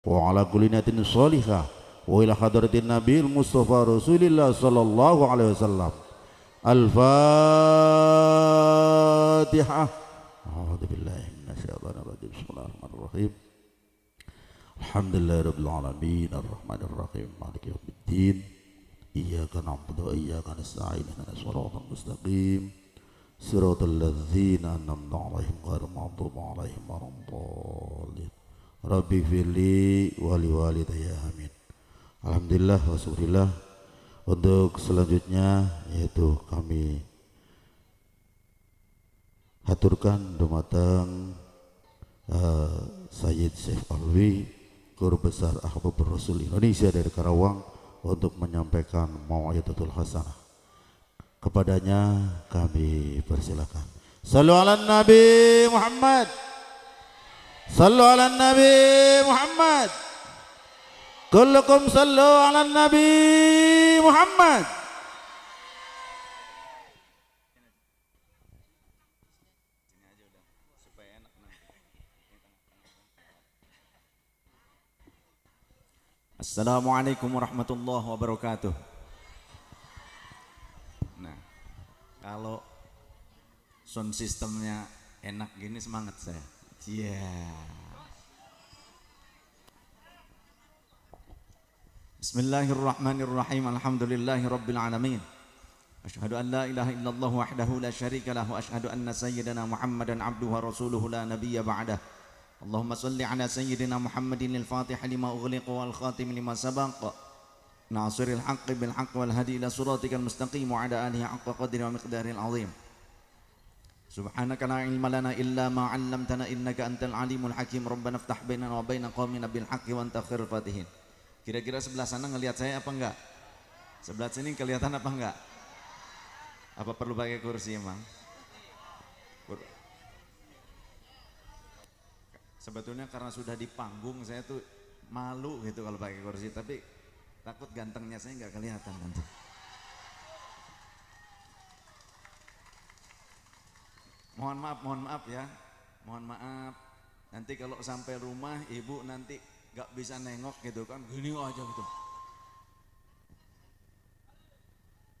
wa ala kulli niyatin shalihah wa ila hadratin nabiyil mustafa rasulillah sallallahu alaihi wasallam. Al-Fatihah. A'udzu billahi minasyaitonir rajim. Bismillahirrahmanirrahim. Alhamdulillahirabbil alamin arrahmanir rahim maliki yaumiddin. Iyyaka na'budu wa iyyaka nasta'in ihdinas siratal mustaqim. Siratal ladzina an'amta 'alaihim ghairil maghdubi 'alaihim waladdallin. Rabbi firli wa liwalidayya amin. Alhamdulillah wa syukurillah. Untuk selanjutnya yaitu kami haturkan dumateng Sayyid Syekh Alwi, Guru Besar Ahbabur Rasul Indonesia dari Karawang, untuk menyampaikan mau'izatul hasanah. Kepadanya kami persilakan. Sallu ala Nabi Muhammad. Sallu ala Nabi Muhammad. Kullukum sallu ala Nabi Muhammad. Assalamualaikum warahmatullahi wabarakatuh. Nah, kalau sound systemnya enak gini semangat saya. Bismillahirrahmanirrahim. Alhamdulillahi rabbil alamin. Asyhadu an la ilaha illallah wahdahu la syarika lahu wa asyhadu anna sayyidana Muhammadan abduhu wa rasuluhu la nabiyya ba'dah. Allahumma salli ala sayyidina Muhammadin al-Fatih lima ughliqa wal khatim lima sabaqa nasiril haqqi bil haqqi wal hadi ila siratikal mustaqim wa ala alihi haqqa qadri wa miqdaril azim. Subhanaka la ilma lana illa ma 'allamtana innaka antal alimul hakim. Rabbana iftah bainana wa baina qaumina bil haqqi wa anta khairul fatihin. Kira-kira sebelah sana ngelihat saya apa enggak? Sebelah sini kelihatan apa enggak? Apa perlu pakai kursi emang? Sebetulnya karena sudah di panggung saya tuh malu gitu kalau pakai kursi, tapi takut gantengnya saya nggak kelihatan nanti. Mohon maaf ya, mohon maaf. Nanti kalau sampai rumah ibu nanti nggak bisa nengok gitu kan, gini aja gitu.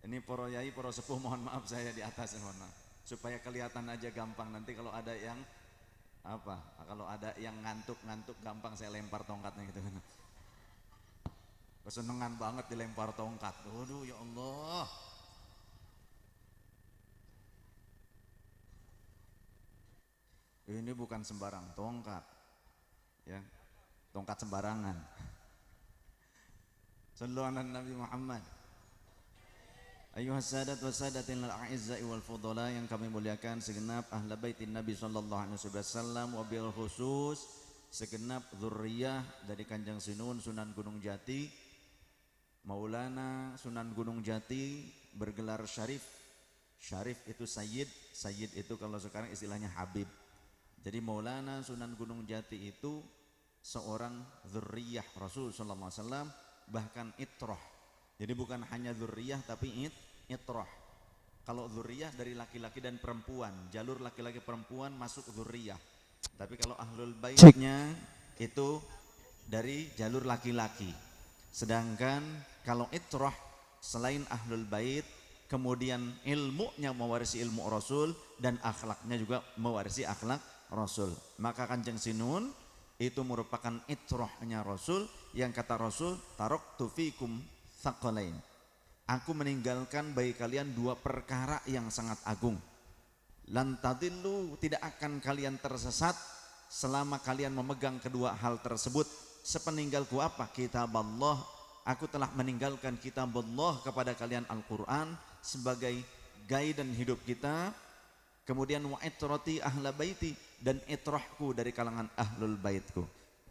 Ini poro yai, poro sepuh, mohon maaf saya di atas, mohon maaf. Supaya kelihatan aja gampang, nanti kalau ada yang kalau ada yang ngantuk gampang saya lempar tongkatnya gitu kan. Kesenengan banget dilempar tongkat. Waduh ya Allah. Ini bukan sembarang tongkat. Ya. Tongkat sembarangan. Sallu ala Nabi Muhammad. Ayuhas sadat wa sadatin al-a'izzai wal fudala, yang kami muliakan segenap ahla baitin Nabi sallallahu alaihi wasallam, wabil khusus segenap zurriyah dari Kanjeng Sinun Sunan Gunung Jati, Maulana Sunan Gunung Jati, bergelar Syarif. Syarif itu Sayyid, Sayyid itu kalau sekarang istilahnya Habib. Jadi Maulana Sunan Gunung Jati itu seorang zurriyah Rasul sallallahu alaihi wasallam, bahkan itrah. Jadi bukan hanya dzurriyah tapi itrah. Kalau dzurriyah dari laki-laki dan perempuan, jalur laki-laki perempuan masuk dzurriyah. Tapi kalau ahlul baitnya itu dari jalur laki-laki. Sedangkan kalau itrah selain ahlul bait, kemudian ilmunya mewarisi ilmu Rasul dan akhlaknya juga mewarisi akhlak Rasul. Maka Kanjeng Sinun itu merupakan itrahnya Rasul, yang kata Rasul, taraktu fikum tsaqalain. Aku meninggalkan bagi kalian dua perkara yang sangat agung. Lan tadillu, tidak akan kalian tersesat selama kalian memegang kedua hal tersebut. Sepeninggalku apa? Kitab Allah. Aku telah meninggalkan kitab Allah kepada kalian, Al-Quran, sebagai guidance hidup kita. Kemudian wa itrati ahla baiti, dan itrahku dari kalangan ahlul baitku.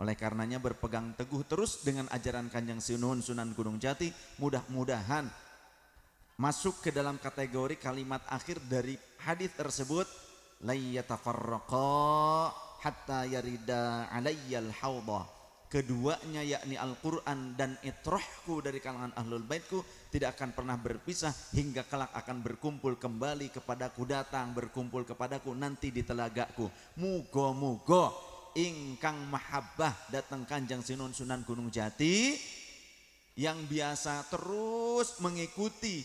Oleh karenanya berpegang teguh terus dengan ajaran Kanjeng Sinun Sunan Gunung Jati. Mudah-mudahan masuk ke dalam kategori kalimat akhir dari hadis tersebut, la yatafarraqa hatta yarida alayyal hawdah. Keduanya yakni Al-Quran dan itrahku dari kalangan ahlul baitku tidak akan pernah berpisah hingga kelak akan berkumpul kembali kepadaku, datang berkumpul kepadaku nanti di telagaku. Mugo-mugo ingkang mahabbah datang Kanjeng Sunan Gunung Jati, yang biasa terus mengikuti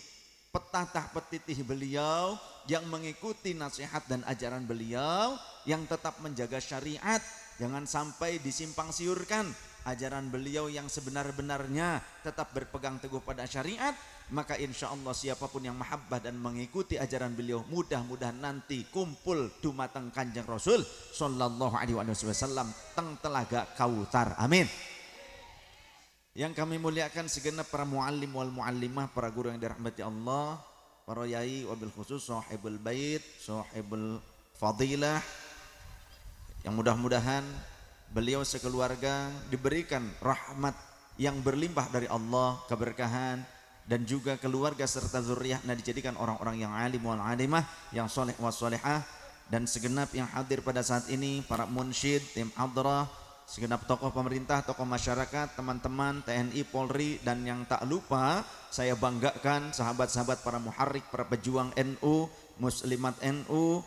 petatah petitih beliau, yang mengikuti nasihat dan ajaran beliau, yang tetap menjaga syariat, jangan sampai disimpang siurkan ajaran beliau yang sebenar-benarnya, tetap berpegang teguh pada syariat. Maka insya Allah siapapun yang mahabbah dan mengikuti ajaran beliau, mudah-mudahan nanti kumpul dumateng Kanjeng Rasul sallallahu alaihi wasallam teng Telaga Kautsar. Amin. Yang kami muliakan segenap para muallim wal muallimah, para guru yang dirahmati Allah, para yai wabil khusus sahibul bait, sahibul fadilah, yang mudah-mudahan beliau sekeluarga diberikan rahmat yang berlimpah dari Allah, keberkahan, dan juga keluarga serta zuriatnya dijadikan orang-orang yang alim wal alimah, yang soleh was solehah, dan segenap yang hadir pada saat ini, para munsyid, tim hadrah, segenap tokoh pemerintah, tokoh masyarakat, teman-teman TNI, Polri, dan yang tak lupa saya banggakan sahabat-sahabat para muharrik, para pejuang NU, muslimat NU,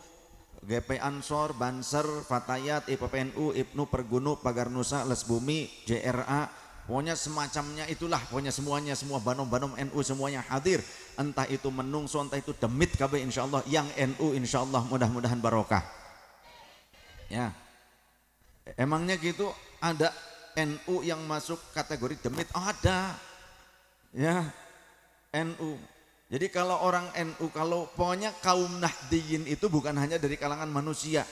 GP Ansor, Banser, Fatayat, IPPNU, IPNU, Pergunu, Pagar Nusa, Les Bumi, JRA, pokoknya semacamnya itulah, pokoknya semuanya, semua banom-banom NU semuanya hadir, entah itu menungso, entah itu demit KB insyaallah, yang NU insyaallah mudah-mudahan barokah. Ya, emangnya gitu ada NU yang masuk kategori demit? Oh, ada, ya, NU. Jadi kalau orang NU, kalau pokoknya kaum Nahdiyin itu bukan hanya dari kalangan manusia,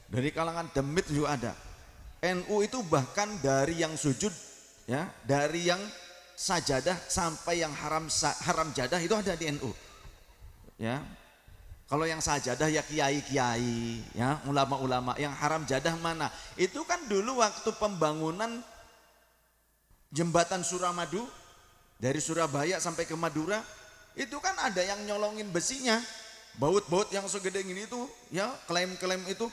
dari kalangan demit juga ada. NU itu bahkan dari yang sujud, ya, dari yang sajadah sampai yang haram jadah itu ada di NU. Ya, kalau yang sajadah ya kiai-kiai, ya, ulama-ulama. Yang haram jadah mana? Itu kan dulu waktu pembangunan jembatan Suramadu dari Surabaya sampai ke Madura, itu kan ada yang nyolongin besinya, baut-baut yang segede gini itu, ya, klaim-klaim itu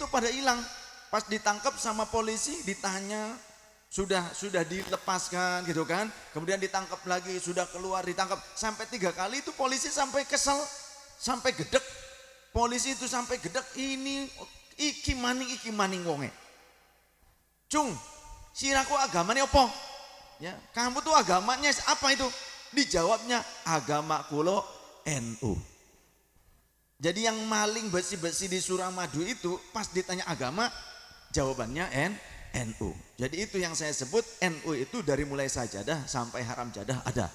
pada hilang. Pas ditangkap sama polisi, ditanya, sudah dilepaskan gitu kan, kemudian ditangkap lagi, sudah keluar, ditangkap sampai 3 kali. Itu polisi sampai kesel, sampai gedek. Polisi itu sampai gedek, ini iki maning wonge. Cung, siraku agamanya apa? Ya, kamu tuh agamanya apa itu? Dijawabnya, agama kulo NU. Jadi yang maling besi-besi di Suramadu itu pas ditanya agama, jawabannya NU. Jadi itu yang saya sebut, NU itu dari mulai sajadah sampai haram jadah ada.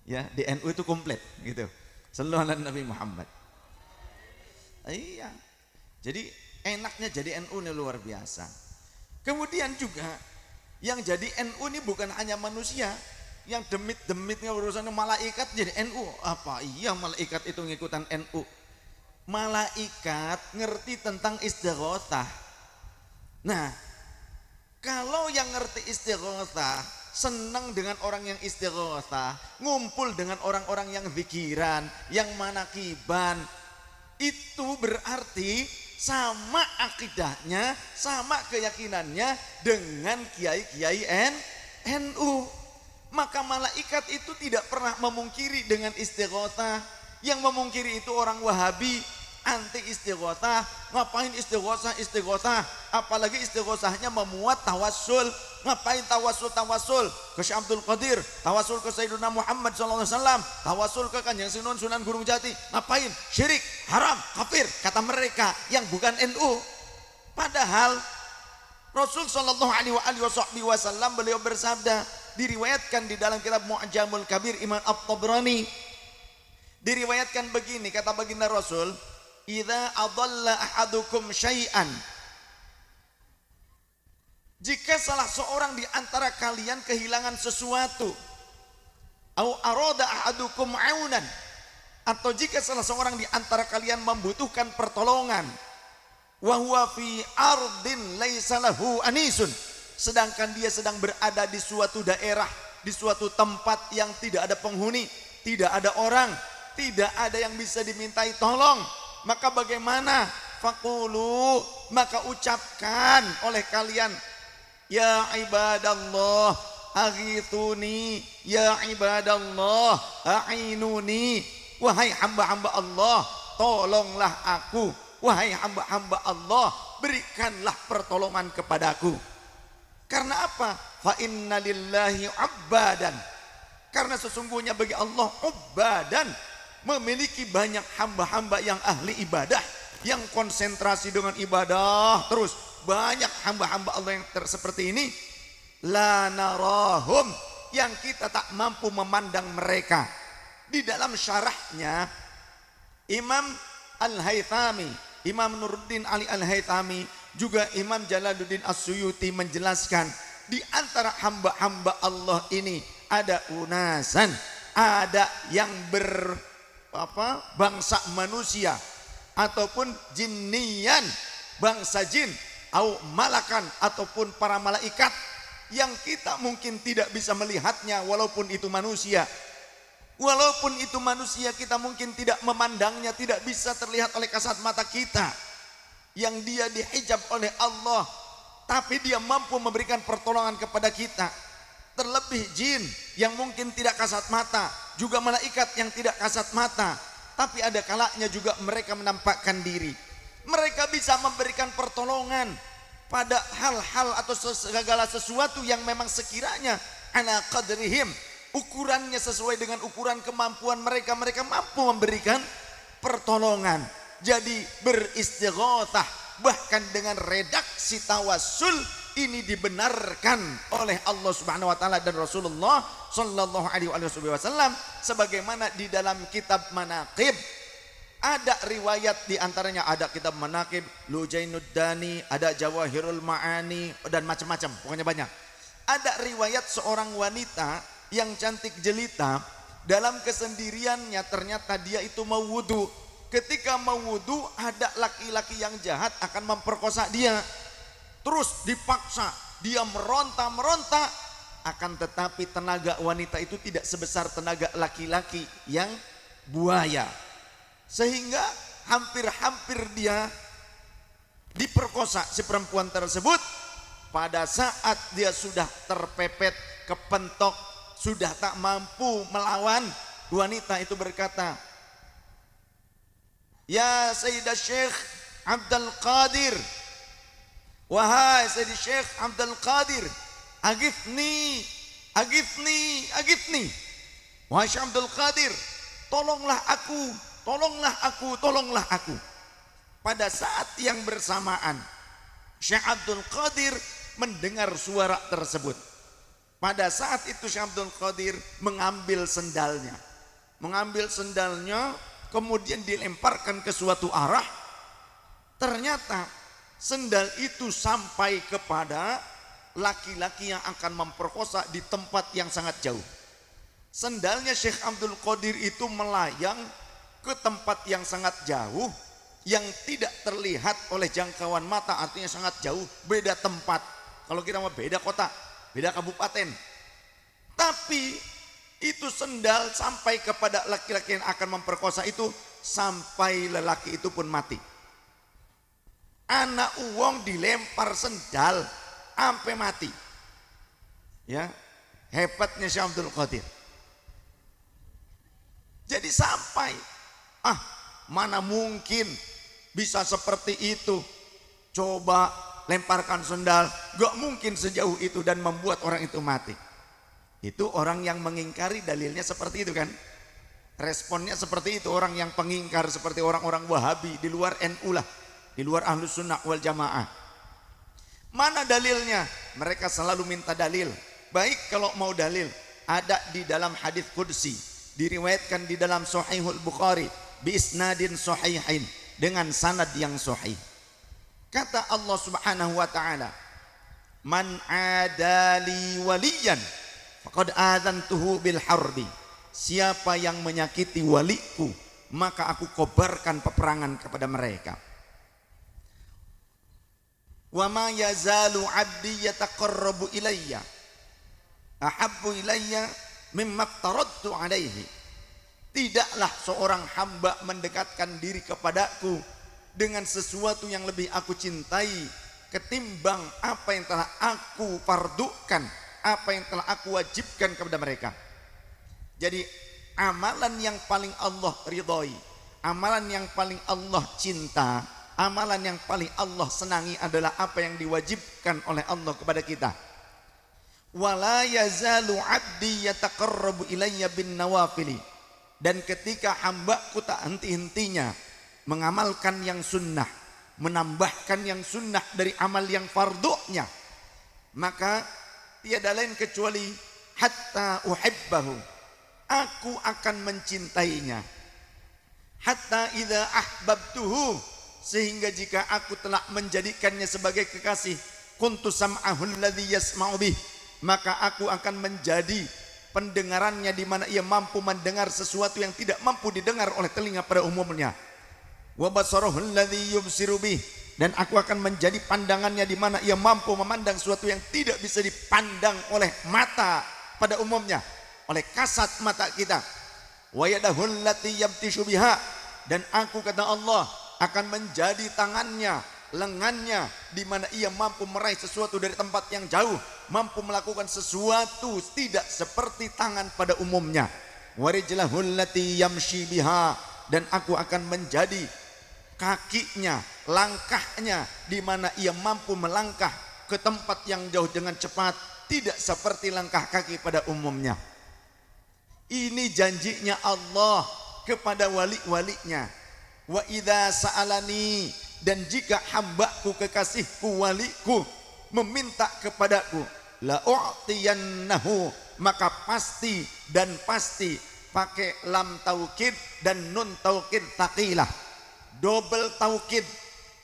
Ya, di NU itu komplit gitu. Sallallahu alaihi Nabi Muhammad. Iya. Jadi enaknya jadi NU ini luar biasa. Kemudian juga yang jadi NU ini bukan hanya manusia, yang demit-demitnya urusannya malaikat jadi NU. Apa iya malaikat itu ngikutan NU? Malaikat ngerti tentang istighotsah. Nah, kalau yang ngerti istighotsah, senang dengan orang yang istighotsah, ngumpul dengan orang-orang yang zikiran, yang manakiban, itu berarti sama akidahnya, sama keyakinannya dengan kiai-kiai NU. Maka malaikat itu tidak pernah memungkiri dengan istighotsah. Yang memungkiri itu orang Wahabi, anti istighotsah. Ngapain istighotsah? Apalagi istighotsahnya memuat tawassul. Ngapain tawassul ke Syekh Abdul Qadir, tawassul ke Sayyidina Muhammad SAW, tawassul ke Kanjeng Sunan Gunung Jati. Ngapain? Syirik, haram, kafir, kata mereka yang bukan NU. Padahal Rasul sallallahu alaihi wasallam beliau bersabda, diriwayatkan di dalam kitab Mu'jamul Kabir Imam At-Tabrani, diriwayatkan begini, kata baginda Rasul, idza adalla ahadukum syai'an, jika salah seorang di antara kalian kehilangan sesuatu, au arada ahadukum aunan, atau jika salah seorang di antara kalian membutuhkan pertolongan, wa huwa fi ardin laisa lahu anisun, sedangkan dia sedang berada di suatu daerah, di suatu tempat yang tidak ada penghuni, tidak ada orang, tidak ada yang bisa dimintai tolong, maka bagaimana? Faqulu, maka ucapkan oleh kalian, ya ibadallah aghithuni, ya ibadallah a'inuni, wahai hamba-hamba Allah, tolonglah aku. Wahai hamba-hamba Allah, berikanlah pertolongan kepadaku. Karena apa? Fa inna lillahi abbadan. Karena sesungguhnya bagi Allah ubbadan, memiliki banyak hamba-hamba yang ahli ibadah, yang konsentrasi dengan ibadah terus. Banyak hamba-hamba Allah yang seperti ini, la narahum, yang kita tak mampu memandang mereka. Di dalam syarahnya Imam Al-Haythami, Imam Nuruddin Ali Al-Haythami, juga Imam Jalaluddin As-Suyuti menjelaskan, di antara hamba-hamba Allah ini ada unasan, ada yang bangsa manusia ataupun jinnian, bangsa jin, au malakan, ataupun para malaikat yang kita mungkin tidak bisa melihatnya walaupun itu manusia. Walaupun itu manusia, kita mungkin tidak memandangnya, tidak bisa terlihat oleh kasat mata kita, yang dia dihijab oleh Allah, tapi dia mampu memberikan pertolongan kepada kita. Terlebih jin yang mungkin tidak kasat mata, juga malaikat yang tidak kasat mata, tapi ada kalanya juga mereka menampakkan diri. Mereka bisa memberikan pertolongan pada hal-hal atau segala sesuatu yang memang sekiranya ala qadrihim, ukurannya sesuai dengan ukuran kemampuan mereka, mereka mampu memberikan pertolongan. Jadi beristighatsah, bahkan dengan redaksi tawassul, ini dibenarkan oleh Allah Subhanahu wa taala dan Rasulullah sallallahu alaihi wasallam, sebagaimana di dalam kitab Manaqib ada riwayat, di antaranya ada kitab Manaqib Lujainuddani, ada Jawahirul Ma'ani, dan macam-macam, pokoknya banyak. Ada riwayat seorang wanita yang cantik jelita, dalam kesendiriannya ternyata dia itu mau wudu. Ketika mau wudu, ada laki-laki yang jahat akan memperkosa dia. Terus dipaksa, dia meronta-meronta, akan tetapi tenaga wanita itu tidak sebesar tenaga laki-laki yang buaya, sehingga hampir-hampir dia diperkosa si perempuan tersebut. Pada saat dia sudah terpepet, kepentok, sudah tak mampu melawan, wanita itu berkata, "Ya Sayyidah Syekh Abdul Qadir, wahai Sayyidi Syekh Abdul Qadir, agifni, agifni, agifni. Wahai Syekh Abdul Qadir, tolonglah aku, tolonglah aku, tolonglah aku." Pada saat yang bersamaan, Syekh Abdul Qadir mendengar suara tersebut. Pada saat itu Syekh Abdul Qadir mengambil sendalnya. Mengambil sendalnya, kemudian dilemparkan ke suatu arah. Ternyata sendal itu sampai kepada laki-laki yang akan memperkosa di tempat yang sangat jauh. Sendalnya Syekh Abdul Qadir itu melayang ke tempat yang sangat jauh, yang tidak terlihat oleh jangkauan mata, artinya sangat jauh, beda tempat. Kalau kita mau beda kota, beda kabupaten. Tapi itu sendal sampai kepada laki-laki yang akan memperkosa itu, sampai lelaki itu pun mati. Anak uang dilempar sendal sampai mati. Ya, hebatnya Syekh Abdul Qadir. Jadi sampai, mana mungkin bisa seperti itu. Coba lemparkan sendal, gak mungkin sejauh itu dan membuat orang itu mati. Itu orang yang mengingkari dalilnya seperti itu kan. Responnya seperti itu, orang yang pengingkar seperti orang-orang Wahabi di luar NU lah, di luar Ahlus Sunnah wal Jamaah. Mana dalilnya? Mereka selalu minta dalil. Baik, kalau mau dalil, ada di dalam hadis qudsi, diriwayatkan di dalam Sahihul Bukhari bi isnadin sahihain, dengan sanad yang sahih. Kata Allah Subhanahu wa taala, "Man adali waliyan faqad adzantuhu bil harbi." Siapa yang menyakiti waliku, maka aku kobarkan peperangan kepada mereka. Wa ma yazalu 'abdi yataqarrabu ilayya ahabbu ilayya mimma aftaradtu alaihi. Tidaklah seorang hamba mendekatkan diri kepadaku dengan sesuatu yang lebih aku cintai ketimbang apa yang telah aku fardukan, apa yang telah aku wajibkan kepada mereka. Jadi amalan yang paling Allah ridhoi, amalan yang paling Allah cinta, amalan yang paling Allah senangi adalah apa yang diwajibkan oleh Allah kepada kita. Wala yazalu 'abdi yataqarrabu ilayya bin nawafili. Dan ketika hambaku tak henti-hentinya mengamalkan yang sunnah, menambahkan yang sunnah dari amal yang fardu'nya, maka tiada lain kecuali hatta uhibbahu, aku akan mencintainya. Hatta idza ahbabtuhu, sehingga jika aku telah menjadikannya sebagai kekasih, kuntu sam'ahu alladhi yasma'u bih, maka aku akan menjadi pendengarannya di mana ia mampu mendengar sesuatu yang tidak mampu didengar oleh telinga pada umumnya. Wa basarahu alladhi yubsiru bih, dan aku akan menjadi pandangannya di mana ia mampu memandang sesuatu yang tidak bisa dipandang oleh mata pada umumnya, oleh kasat mata kita. Wa yadahu allati yabtishu biha, dan aku, kata Allah, akan menjadi tangannya, lengannya, di mana ia mampu meraih sesuatu dari tempat yang jauh, mampu melakukan sesuatu tidak seperti tangan pada umumnya. Wa rijlahu allati yamshi biha, dan aku akan menjadi kakinya, langkahnya, di mana ia mampu melangkah ke tempat yang jauh dengan cepat, tidak seperti langkah kaki pada umumnya. Ini janjinya Allah kepada wali-walinya. Wa idza sa'alani, dan jika hambaku, kekasihku, waliku meminta kepadaku, la u'tiyannahu, maka pasti dan pasti, pakai lam taukid dan nun taukid taqilah, double taukid,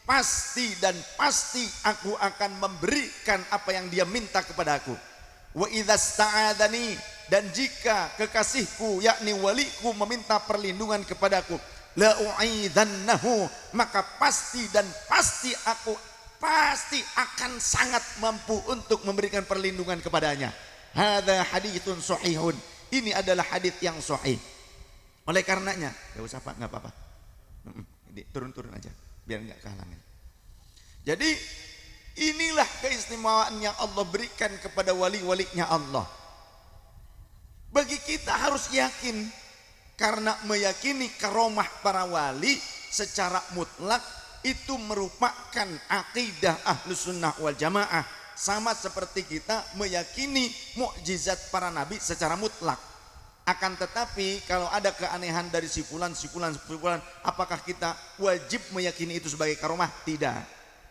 pasti dan pasti aku akan memberikan apa yang dia minta kepadaku. Wa idza sta'adani, dan jika kekasihku yakni waliku meminta perlindungan kepadaku, la u'idhannahu, maka pasti dan pasti aku pasti akan sangat mampu untuk memberikan perlindungan kepadanya. Hadza haditsun sahihun, ini adalah hadits yang sahih. Oleh karenanya, enggak usah Pak, enggak apa-apa. Turun-turun aja biar enggak kehalangan. Jadi inilah keistimewaan yang Allah berikan kepada wali-walinya Allah. Bagi kita harus yakin, karena meyakini karomah para wali secara mutlak itu merupakan akidah Ahlus Sunnah wal Jamaah, sama seperti kita meyakini mukjizat para nabi secara mutlak. Akan tetapi kalau ada keanehan dari si fulan, apakah kita wajib meyakini itu sebagai karomah? Tidak.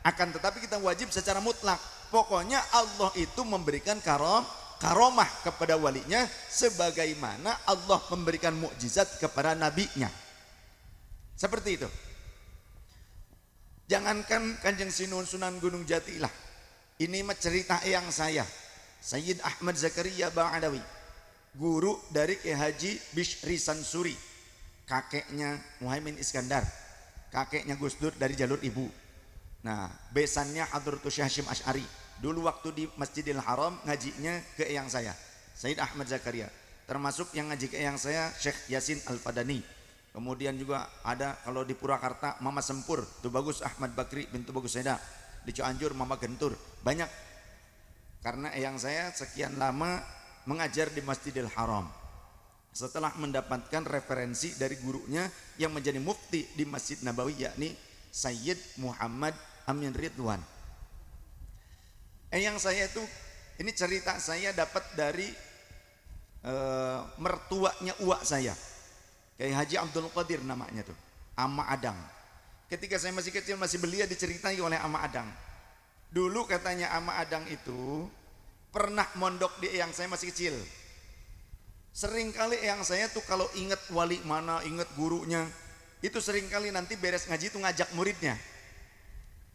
Akan tetapi kita wajib secara mutlak. Pokoknya Allah itu memberikan karomah kepada walinya sebagaimana Allah memberikan mukjizat kepada nabinya. Seperti itu. Jangankan Kanjeng Sunan Gunung Jati lah, ini mah cerita eyang saya, Sayyid Ahmad Zakaria Ba'adawi, guru dari Kiai Haji Bishri Sansuri, kakeknya Muhaimin Iskandar, kakeknya Gus Dur dari jalur ibu. Nah, besannya Hadratus Hashim Asy'ari. Dulu waktu di Masjidil Haram ngajinya ke eyang saya, Sayyid Ahmad Zakaria. Termasuk yang ngaji ke eyang saya Syekh Yasin Al-Fadani. Kemudian juga ada kalau di Purwakarta Mama Sempur, itu bagus Ahmad Bakri bintu Bagus Seda. Di Cianjur Mama Gentur. Banyak. Karena eyang saya sekian lama mengajar di Masjidil Haram. Setelah mendapatkan referensi dari gurunya yang menjadi mufti di Masjid Nabawi, yakni Sayyid Muhammad Amin Ridwan. Eyang saya itu, ini cerita saya dapat dari mertuanya uak saya, Kiai Haji Abdul Qadir namanya tuh, Ama Adang. Ketika saya masih kecil, masih belia, diceritai oleh Ama Adang. Dulu katanya Ama Adang itu pernah mondok di eyang saya masih kecil. Seringkali eyang saya tuh kalau ingat wali mana, ingat gurunya, itu seringkali nanti beres ngaji tuh ngajak muridnya.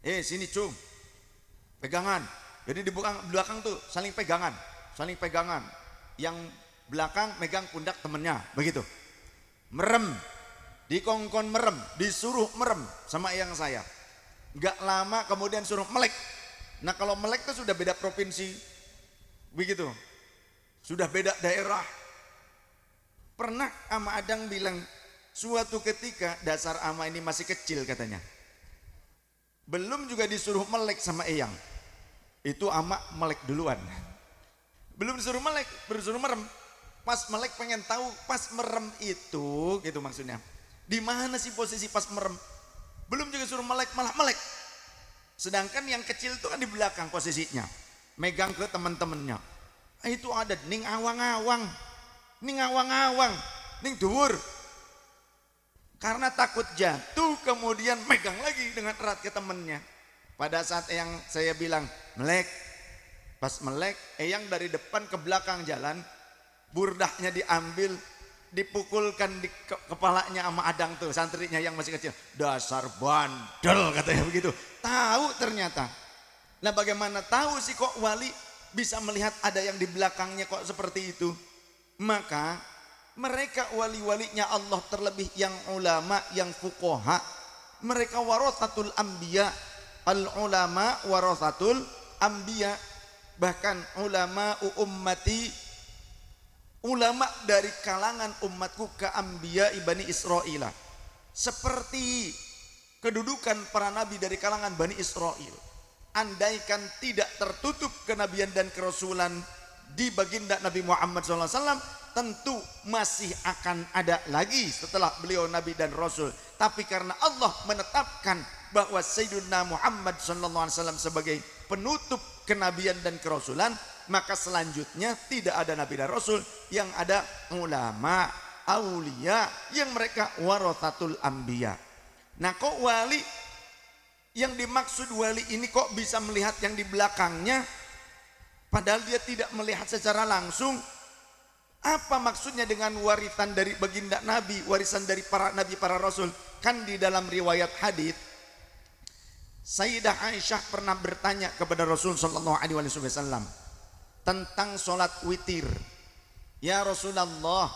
Sini cum, pegangan. Jadi di belakang tuh saling pegangan. Yang belakang megang pundak temennya, begitu. Merem, dikongkon merem, disuruh merem sama eyang saya. Gak lama kemudian suruh melek. Nah kalau melek tuh sudah beda provinsi, begitu. Sudah beda daerah. Pernah Ama Adang bilang, suatu ketika dasar Ama ini masih kecil katanya. Belum juga disuruh melek sama eyang. Itu Ama melek duluan. Belum disuruh melek, disuruh merem. Pas melek pengen tahu pas merem itu, gitu maksudnya. Di mana sih posisi pas merem? Belum juga suruh melek, malah melek. Sedangkan yang kecil itu kan di belakang posisinya, megang ke teman-temannya. Itu ada ning awang-awang, ning dhuwur. Karena takut jatuh, kemudian megang lagi dengan erat ke temannya. Pada saat yang saya bilang melek, pas melek, yang dari depan ke belakang jalan, burdahnya diambil, dipukulkan di kepalanya sama adang tuh, santrinya yang masih kecil. Dasar bandel, katanya begitu. Tahu ternyata. Nah, bagaimana tahu sih kok wali bisa melihat ada yang di belakangnya kok seperti itu? Maka mereka wali-walinya Allah, terlebih yang ulama, yang fuqaha, mereka warathatul anbiya. Al ulama warathatul anbiya. Bahkan ulama ummati, ulama dari kalangan umatku, ka anbiya ibani Israil, seperti kedudukan para nabi dari kalangan Bani Israel. Andaikan tidak tertutup kenabian dan kerasulan di baginda Nabi Muhammad SAW, tentu masih akan ada lagi setelah beliau nabi dan rasul. Tapi karena Allah menetapkan bahwa Sayyidina Muhammad SAW sebagai penutup kenabian dan kerasulan, maka selanjutnya tidak ada nabi dan rasul, yang ada ulama, aulia, yang mereka warathatul anbiya. Nah, kok wali, yang dimaksud wali ini kok bisa melihat yang di belakangnya padahal dia tidak melihat secara langsung? Apa maksudnya dengan warisan dari baginda nabi, warisan dari para nabi, para rasul? Kan di dalam riwayat hadits, Sayyidah Aisyah pernah bertanya kepada Rasul sallallahu alaihi wasallam tentang sholat witir. Ya Rasulullah,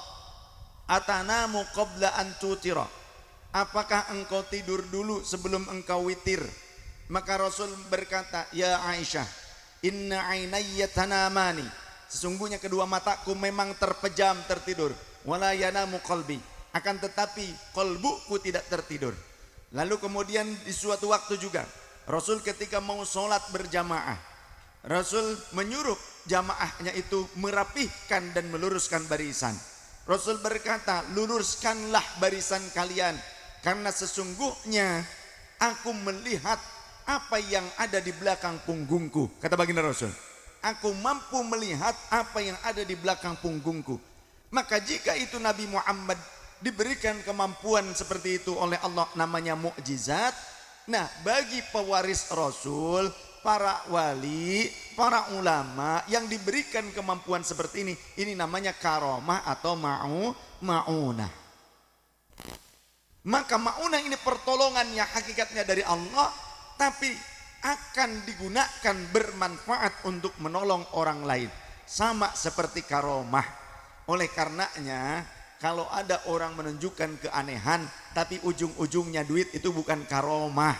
atanamu qabla an tutira, apakah engkau tidur dulu sebelum engkau witir? Maka Rasul berkata, ya Aisyah, inna ainayya tanamani, sesungguhnya kedua mataku memang terpejam tertidur. Wala yanamu qalbi, akan tetapi qalbuku tidak tertidur. Lalu kemudian di suatu waktu juga Rasul ketika mau sholat berjamaah, Rasul menyuruh jamaahnya itu merapihkan dan meluruskan barisan. Rasul berkata, luruskanlah barisan kalian, karena sesungguhnya aku melihat apa yang ada di belakang punggungku. Kata baginda Rasul, aku mampu melihat apa yang ada di belakang punggungku. Maka jika itu Nabi Muhammad diberikan kemampuan seperti itu oleh Allah, namanya mukjizat. Nah, bagi pewaris Rasul, para wali, para ulama yang diberikan kemampuan seperti ini namanya karomah atau ma'unah. Maka ma'unah ini pertolongan yang hakikatnya dari Allah, tapi akan digunakan bermanfaat untuk menolong orang lain, sama seperti karomah. Oleh karenanya, kalau ada orang menunjukkan keanehan tapi ujung-ujungnya duit, itu bukan karomah,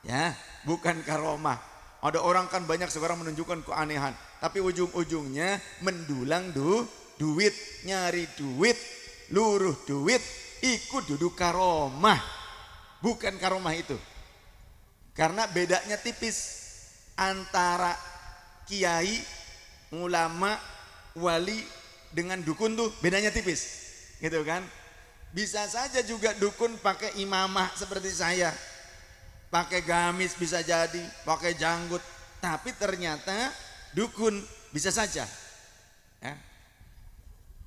ya, bukan karomah. Ada orang kan banyak sekarang menunjukkan keanehan tapi ujung-ujungnya mendulang duit, nyari duit, luruh duit, ikut duduk karomah. Bukan karomah itu. Karena bedanya tipis antara kiai, ulama, wali dengan dukun tuh bedanya tipis. Gitu kan? Bisa saja juga dukun pakai imamah seperti saya, pakai gamis bisa jadi, pakai janggut, tapi ternyata dukun bisa saja. Ya.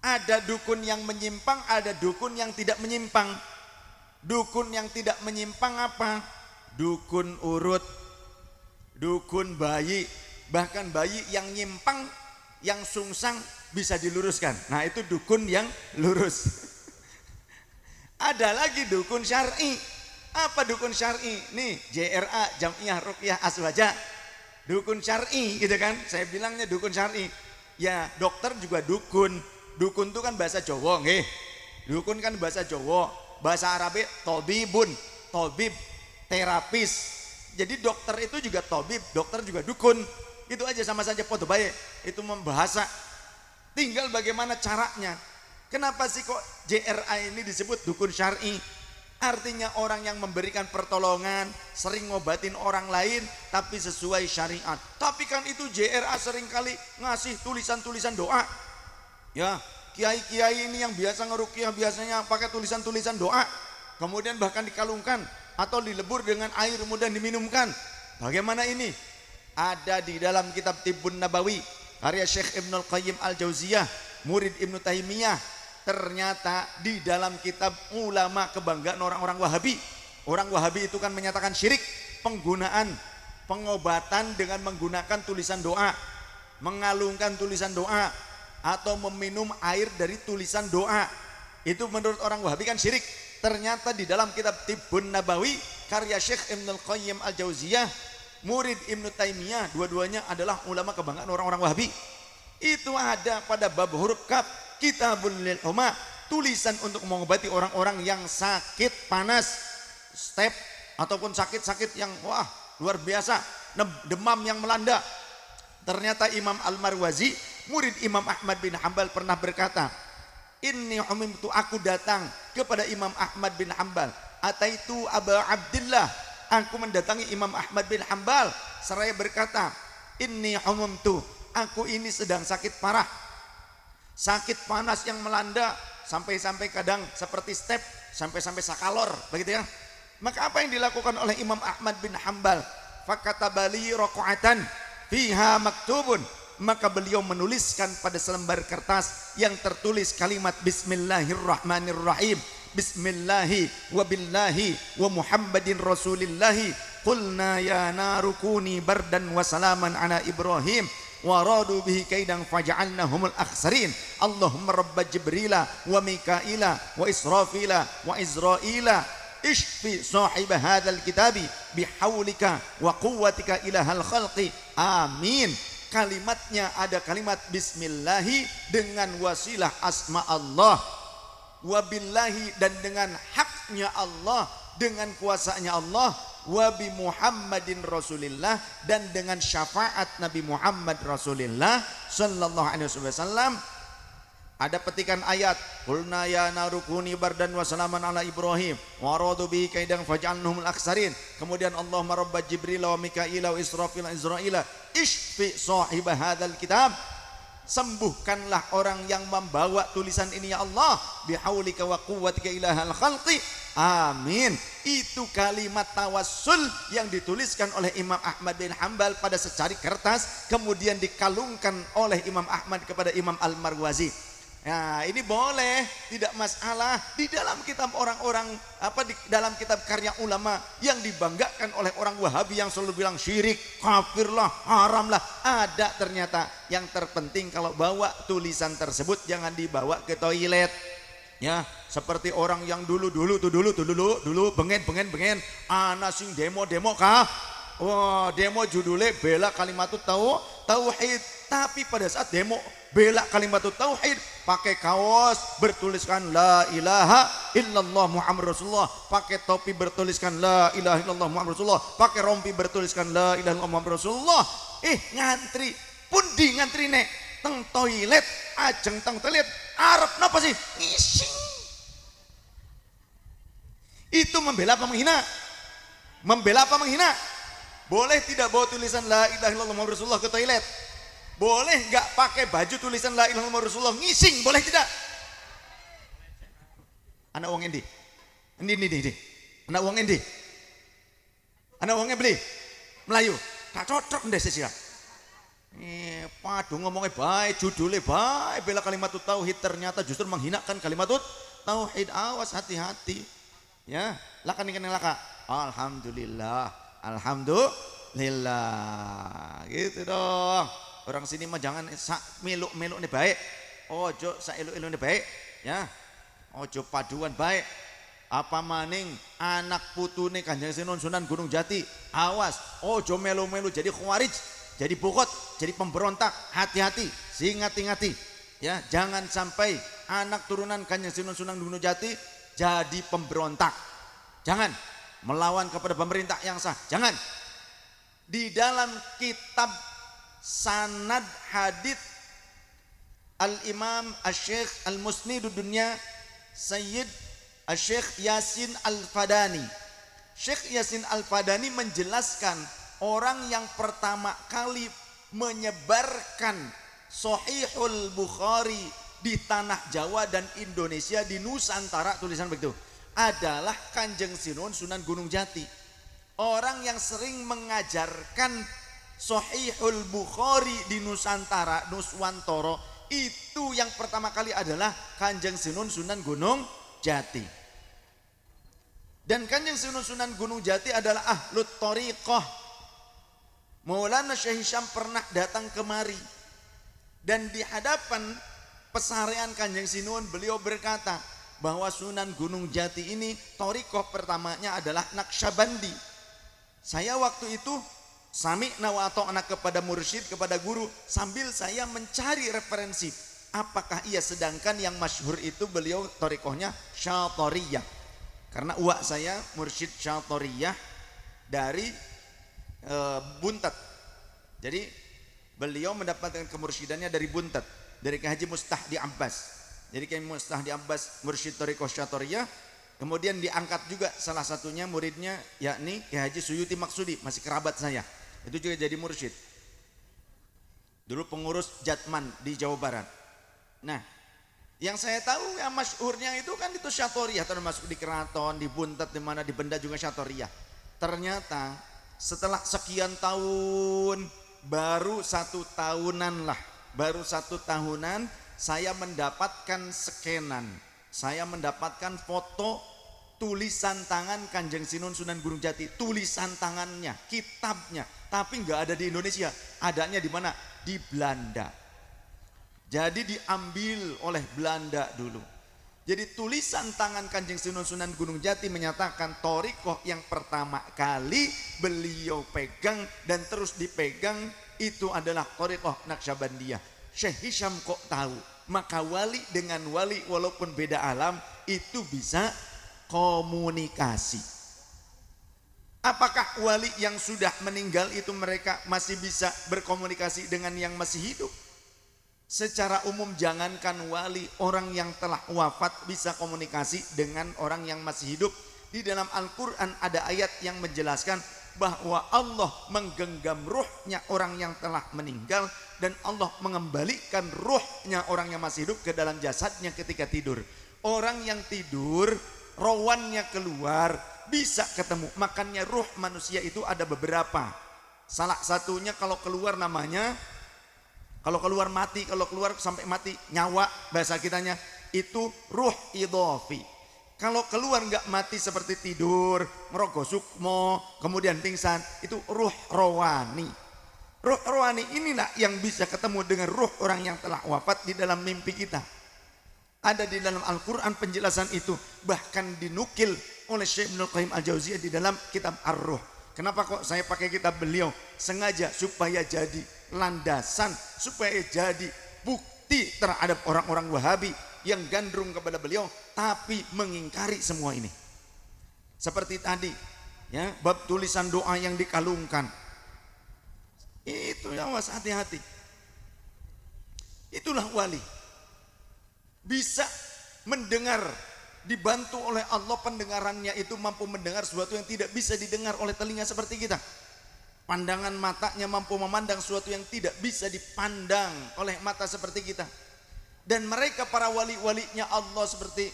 Ada dukun yang menyimpang, ada dukun yang tidak menyimpang. Dukun yang tidak menyimpang apa? Dukun urut, dukun bayi, bahkan bayi yang nyimpang, yang sungsang bisa diluruskan. Nah, itu dukun yang lurus. Ada lagi dukun syar'i. Apa dukun syar'i? Nih, JRA, Jam'iyah Ruqyah Aswaja. Dukun syar'i gitu kan. Saya bilangnya dukun syar'i. Ya, dokter juga dukun. Dukun itu kan bahasa Jawa nggih. Dukun kan bahasa Jawa. Bahasa Arab tobibun, tobib, terapis. Jadi dokter itu juga tobib, dokter juga dukun. Itu aja sama saja podo bae. Itu membahasa. Tinggal bagaimana caranya. Kenapa sih kok JRA ini disebut dukun syar'i? Artinya orang yang memberikan pertolongan, sering ngobatin orang lain tapi sesuai syariat. Tapi kan itu JRA seringkali ngasih tulisan-tulisan doa. Ya, kiai-kiai ini yang biasa ngeruqyah biasanya pakai tulisan-tulisan doa. Kemudian bahkan dikalungkan. atau dilebur dengan air kemudian diminumkan. Bagaimana ini? Ada di dalam kitab Tibbun Nabawi karya Syekh Ibnul Qayyim Al-Jauziyah, murid Ibnu Taimiyah. Ternyata di dalam kitab ulama kebanggaan orang-orang Wahabi. Orang Wahabi itu kan menyatakan syirik penggunaan pengobatan dengan menggunakan tulisan doa, mengalungkan tulisan doa, atau meminum air dari tulisan doa. Itu menurut orang Wahabi kan syirik. Ternyata di dalam kitab Tibbun Nabawi karya Syekh Ibnul Qayyim Al-Jauziyah, murid Ibnu Taimiyah, dua-duanya adalah ulama kebanggaan orang-orang Wahabi. Itu ada pada bab huruf kaf, Kitabul lil Huma, tulisan untuk mengobati orang-orang yang sakit panas, step ataupun sakit-sakit yang wah luar biasa, demam yang melanda. Ternyata Imam Al-Marwazi, murid Imam Ahmad bin Hambal, pernah berkata, inni umimtu, aku datang kepada Imam Ahmad bin Hambal, ataitu Aba Abdillah, aku mendatangi Imam Ahmad bin Hambal seraya berkata, inni umimtu, aku ini sedang sakit parah, sakit panas yang melanda, sampai-sampai kadang seperti step, sampai-sampai sakalor, begitu ya. Maka apa yang dilakukan oleh Imam Ahmad bin Hambal? Fakatabali raqa'atan fiha maktubun, maka beliau menuliskan pada selembar kertas yang tertulis kalimat Bismillahirrahmanirrahim, Bismillahi wa billahi wa Muhammadin Rasulillahi, qulna ya naru kuni bardan wa salaman ala Ibrahim wa radu bihi kaidan faja'alnahumul akhsarin, Allahumma rabba Jibrila wa Mikaila wa Israfila wa Izraila, ishfi sahib hadzal kitabi bihaulika wa quwwatika ilahal khalqi, amin. Kalimatnya ada kalimat bismillahi dengan wasilah asma Allah, wabillahi dan dengan haknya Allah, dengan kuasanya Allah, wabi Muhammadin Rasulillah dan dengan syafaat Nabi Muhammad Rasulillah sallallahu alaihi wasallam. Ada petikan ayat, qulna ya narukuni bardan wa salaman ala Ibrahim wa radu bihi kaidan faj'alnahumul akhsarin. Kemudian Allahumma rabba Jibril wa Mikaila wa Israfil wa Izraila, ishfi sahib hadzal kitab, sembuhkanlah orang yang membawa tulisan ini ya Allah, bihaulika wa quwwatika ilahal khalqi, amin. Itu kalimat tawassul yang dituliskan oleh Imam Ahmad bin Hambal pada secari kertas, kemudian dikalungkan oleh Imam Ahmad kepada Imam Al-Marwazi. Nah, ini boleh, tidak masalah di dalam kitab orang-orang di dalam kitab karya ulama yang dibanggakan oleh orang Wahabi yang selalu bilang syirik, kafir lah, haram lah. Ada ternyata. Yang terpenting kalau bawa tulisan tersebut jangan dibawa ke toilet. Ya, seperti orang yang dulu bengen ana sing demo kah? Wah, demo judulnya bela kalimatut tauhid, tapi pada saat demo bela kalimatut tauhid pakai kaos bertuliskan la ilaha illallah Muhammad Rasulullah, pakai topi bertuliskan la ilaha illallah Muhammad Rasulullah, pakai rompi bertuliskan la ilaha illallah Muhammad Rasulullah. Ngantri pundi ngantri nek teng toilet, ajeng teng toilet arep napa sih? Ngising. Itu membela apa menghina? Membela apa menghina? Boleh tidak bawa tulisan la ilaha illallah Muhammad Rasulullah ke toilet? Boleh nggak pakai baju tulisan la ilaha illallah Rasulullah ngising? Boleh tidak? Anak uang endi? Ini. Anak uang endi? Anak uangnya beli Melayu. Tak cocok ndek sesira. Padu ngomongnya baik, judulnya baik, bela kalimatut tauhid, ternyata justru menghinakan kalimatut tauhid. Awas, hati-hati. Ya, lakan ikan laka. Alhamdulillah. Gitu dong. Orang sini mah jangan sak meluk-meluk nih baik. Ojo sak eluk-eluk nih baik, ya. Ojo paduan baik. Apa maning anak putune Kanjeng Sunan Gunung Jati. Awas, ojo melu-melu jadi khawarij, jadi bokot, jadi pemberontak. Hati-hati, singati-ngati. Ya, jangan sampai anak turunan Kanjeng Sunan Gunung Jati jadi pemberontak. Jangan melawan kepada pemerintah yang sah. Jangan. Di dalam kitab Sanad Hadits Al-Imam Asy-Syaikh Al-Musnidud Dunya Sayyid Asy-Syaikh Yasin Al-Fadani. Syekh Yasin Al-Fadani menjelaskan orang yang pertama kali menyebarkan Sahihul Bukhari di tanah Jawa dan Indonesia, di Nusantara, tulisan begitu, adalah Kanjeng Sunan Gunung Jati. Orang yang sering mengajarkan Sahihul Bukhari di Nusantara, Nuswantoro, itu yang pertama kali adalah Kanjeng Sunan Gunung Jati. Dan Kanjeng Sunan Gunung Jati adalah ahlut thariqah. Maulana Syekh Hisham pernah datang kemari dan di hadapan pesarean Kanjeng Sinun beliau berkata bahwa Sunan Gunung Jati ini thariqah pertamanya adalah Naqsyabandi. Saya waktu itu sami'na wa ata'na kepada mursyid, kepada guru, sambil saya mencari referensi. Apakah iya, sedangkan yang masyhur itu beliau thariqahnya Syatoriyah. Karena uak saya mursyid Syatoriyah dari Buntet. Jadi beliau mendapatkan kemursyidannya dari Buntet, dari Ki Haji Mustahdi Abbas. Jadi Ki Haji Mustahdi Abbas mursyid thariqah Syatoriyah. Kemudian diangkat juga salah satunya muridnya, yakni Ki Haji Suyuti Maksudi, masih kerabat saya. Itu juga jadi mursyid. Dulu pengurus Jatman di Jawa Barat. Nah, yang saya tahu yang masyhurnya itu kan itu Syatoriyah, termasuk di Keraton, di Buntet, di mana di Benda juga Syatoriyah. Ternyata setelah sekian tahun, baru 1 tahunan lah, baru 1 tahunan saya mendapatkan skenan. Saya mendapatkan foto tulisan tangan Kanjeng Sunan Gunung Jati, tulisan tangannya, kitabnya, tapi nggak ada di Indonesia, adanya di mana? Di Belanda. Jadi diambil oleh Belanda dulu. Jadi tulisan tangan Kanjeng Sunan Gunung Jati menyatakan thariqah yang pertama kali beliau pegang dan terus dipegang itu adalah thariqah Naqsyabandiyah. Syekh Hisham kok tahu? Maka wali dengan wali walaupun beda alam itu bisa komunikasi. Apakah wali yang sudah meninggal itu mereka masih bisa berkomunikasi dengan yang masih hidup? Secara umum jangankan wali, orang yang telah wafat bisa komunikasi dengan orang yang masih hidup. Di dalam Al-Quran ada ayat yang menjelaskan bahwa Allah menggenggam ruhnya orang yang telah meninggal dan Allah mengembalikan ruhnya orang yang masih hidup ke dalam jasadnya ketika tidur. Orang yang tidur, rowannya keluar, bisa ketemu. Makanya ruh manusia itu ada beberapa. Salah satunya kalau keluar namanya, kalau keluar mati, kalau keluar sampai mati, nyawa bahasa kitanya, itu ruh idhofi. Kalau keluar nggak mati seperti tidur, ngerogoh sukmo, kemudian pingsan, itu ruh rohani. Ruh rohani inilah yang bisa ketemu dengan ruh orang yang telah wafat di dalam mimpi kita. Ada di dalam Al-Quran penjelasan itu, bahkan dinukil oleh Syekh Ibnul Qayyim Al-Jauziyah di dalam kitab Ar-Ruh. Kenapa kok saya pakai kitab beliau? Sengaja supaya jadi landasan, supaya jadi bukti terhadap orang-orang Wahabi yang gandrung kepada beliau tapi mengingkari semua ini. Seperti tadi ya, bab tulisan doa yang dikalungkan itu, ya awas, hati-hati. Itulah wali, bisa mendengar, dibantu oleh Allah, pendengarannya itu mampu mendengar sesuatu yang tidak bisa didengar oleh telinga seperti kita. Pandangan matanya mampu memandang sesuatu yang tidak bisa dipandang oleh mata seperti kita. Dan mereka para wali-walinya Allah seperti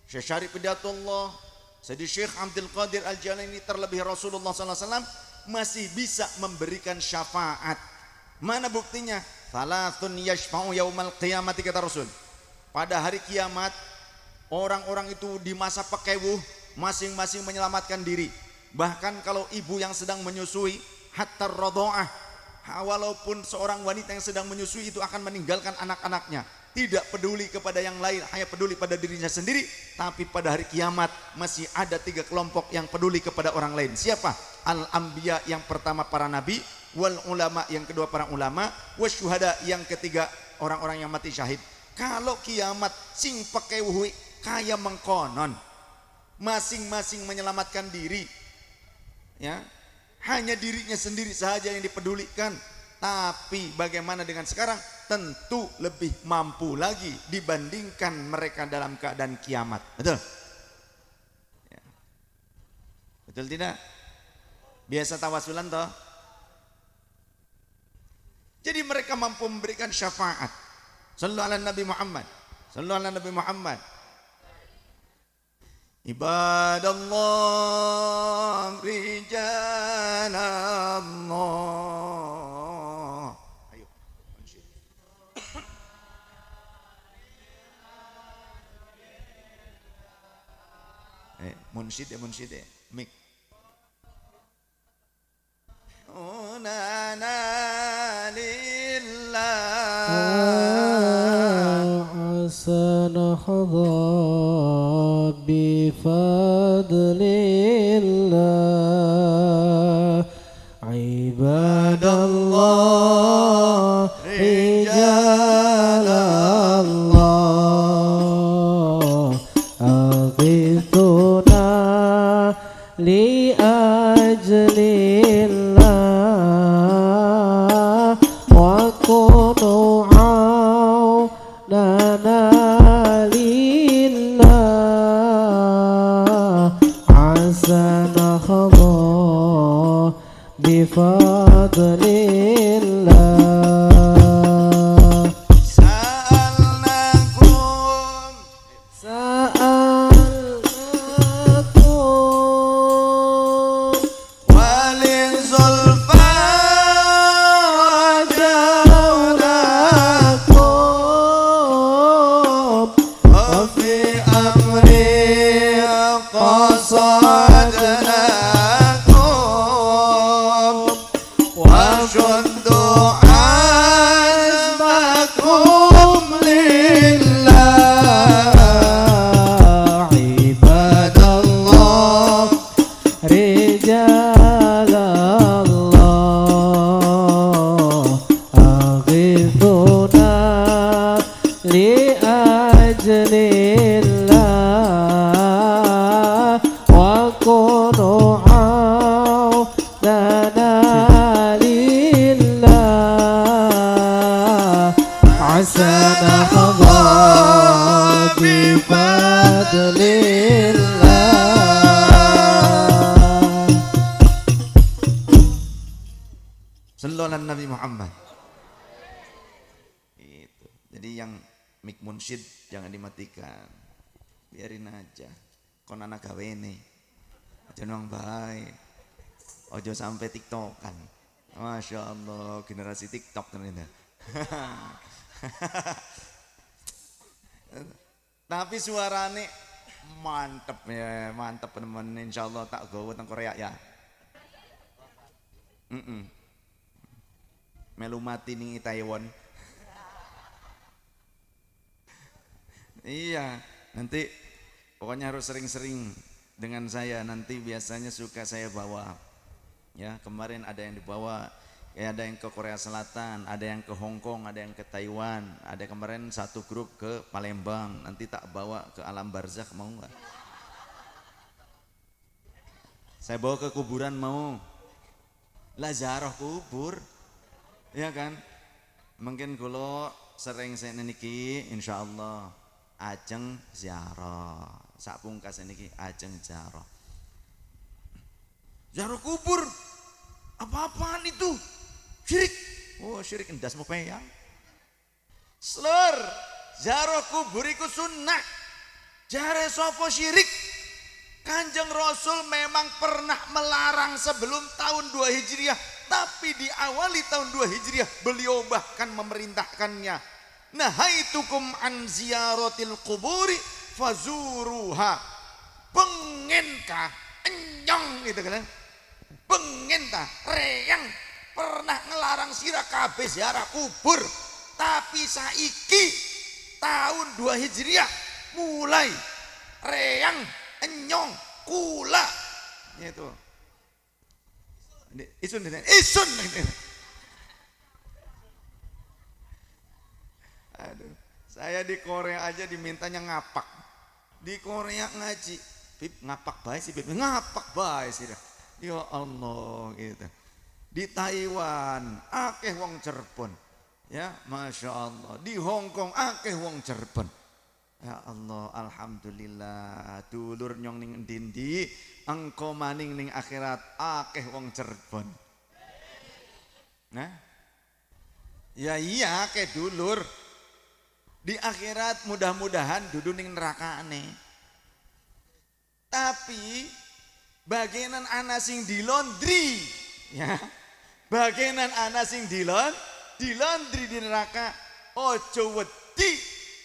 Syekh Syarif Hidayatullah, Sayyidi Syekh Abdul Qadir Al-Jalaini, terlebih Rasulullah SAW masih bisa memberikan syafaat. Mana buktinya? Thalathun yashfa'u yaumal qiyamati, kata Rasul. Pada hari kiamat orang-orang itu di masa pekewuh masing-masing menyelamatkan diri. Bahkan kalau ibu yang sedang menyusui, hatta radha'ah, walaupun seorang wanita yang sedang menyusui itu akan meninggalkan anak-anaknya, tidak peduli kepada yang lain, hanya peduli pada dirinya sendiri. Tapi pada hari kiamat masih ada 3 kelompok yang peduli kepada orang lain. Siapa? Al-Anbiya, yang pertama para nabi, wal ulama, yang kedua para ulama, wasyuhada, yang ketiga orang-orang yang mati syahid. Kalau kiamat sing pekewuh kaya mengkonon, masing-masing menyelamatkan diri, ya, hanya dirinya sendiri saja yang dipedulikan. Tapi bagaimana dengan sekarang? Tentu lebih mampu lagi dibandingkan mereka dalam keadaan kiamat. Betul? Ya. Betul tidak? Biasa tawasulan toh? Jadi mereka mampu memberikan syafaat. Sallu ala Nabi Muhammad. Sallu ala Nabi Muhammad. Ibadallah rijalallah. Ayo. Munsyid ya. Mik. Unana lillah. سنحظى بفضل الله عباد الله رجال الله أغثنا لأجل الله وكونوا عوننا لله عسى نحظى بفضل الله سألناكم وللزلفى رجوناكم وفي أمري قصدناكم وشدوا عزمكم لله عباد الله رجال الله أغثنا لأجل الله وكونوا عوننا لله عسى نحظى بفضل الله. Sallallahu Nabi Muhammad. Itu. Jadi yang mik munsyid jangan dimatikan. Biarin aja. Kon anak gawene. Aja nang bae. Ojo sampai tiktokan. Masya Allah, generasi tiktok ternyata. Tapi suarane mantep ya, mantep teman. Insyaallah tak gowo teng Korea ya. Melu mati ning Taiwan. Iya, nanti pokoknya harus sering-sering dengan saya. Nanti biasanya suka saya bawa. Ya, kemarin ada yang dibawa, ya ada yang ke Korea Selatan, ada yang ke Hong Kong, ada yang ke Taiwan, ada kemarin satu grup ke Palembang. Nanti tak bawa ke alam barzakh, mau nggak? Saya bawa ke kuburan mau? Lah ziarah kubur, ya kan? Mungkin kalau sering saya niki, insya Allah ajeng ziarah. Sak pungkas niki ajeng ziarah. Ziarah kubur, apa-apaan itu? Syirik. Oh syirik endas mau peyang. Slur, ziarah kubur iku sunnah. Jare sopo syirik. Kanjeng Rasul memang pernah melarang sebelum tahun 2 Hijriah, tapi di awali tahun 2 Hijriah beliau bahkan memerintahkannya. Nahaitukum an ziyaratil kuburi fazuruha. Pengenkah enyong gitu kan? Pengen ta reyang pernah ngelarang sira kabeh ziarah kubur, tapi saiki tahun 2 Hijriah mulai reyang enyong kula itu isun aduh, saya di Korea aja dimintanya ngapak, di Korea ngaji Bib ngapak bae sih, Bib ngapak bae sih. Ya Allah gitu. Di Taiwan akeh wong Cirebon. Ya, Masya Allah. Di Hong Kong akeh wong Cirebon. Ya Allah, alhamdulillah. Dulur nyong ning endi-endi, engko maning ning akhirat akeh wong Cirebon. Nah. Ya iya akeh dulur. Di akhirat mudah-mudahan dudu ning nerakane. Tapi bagianan ana sing di laundry, ya. Bagianan ana sing di laundry di neraka. Ojo wedi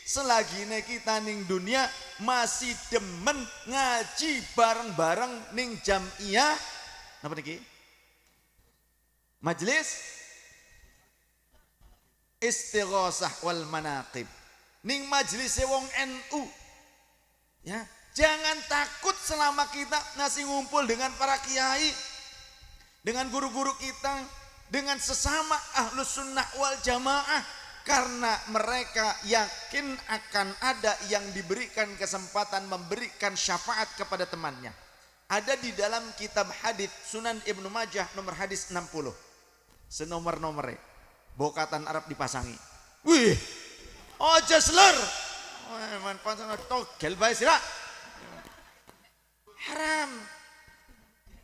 selagine kita ning dunia masih demen ngaji bareng-bareng ning jamiah. Napa niki? Majelis Istighosah wal Manaqib. Ning majelis wong NU. Ya, jangan takut selama kita ngasih ngumpul dengan para kiai, dengan guru-guru kita, dengan sesama ahlus sunnah wal jamaah, karena mereka yakin akan ada yang diberikan kesempatan memberikan syafaat kepada temannya. Ada di dalam kitab hadis Sunan Ibnu Majah nomor hadis 60. Senomor-nomornya. Bokatan Arab dipasangi. Wih, ojo slur. Man pasang togel bae sira. Haram.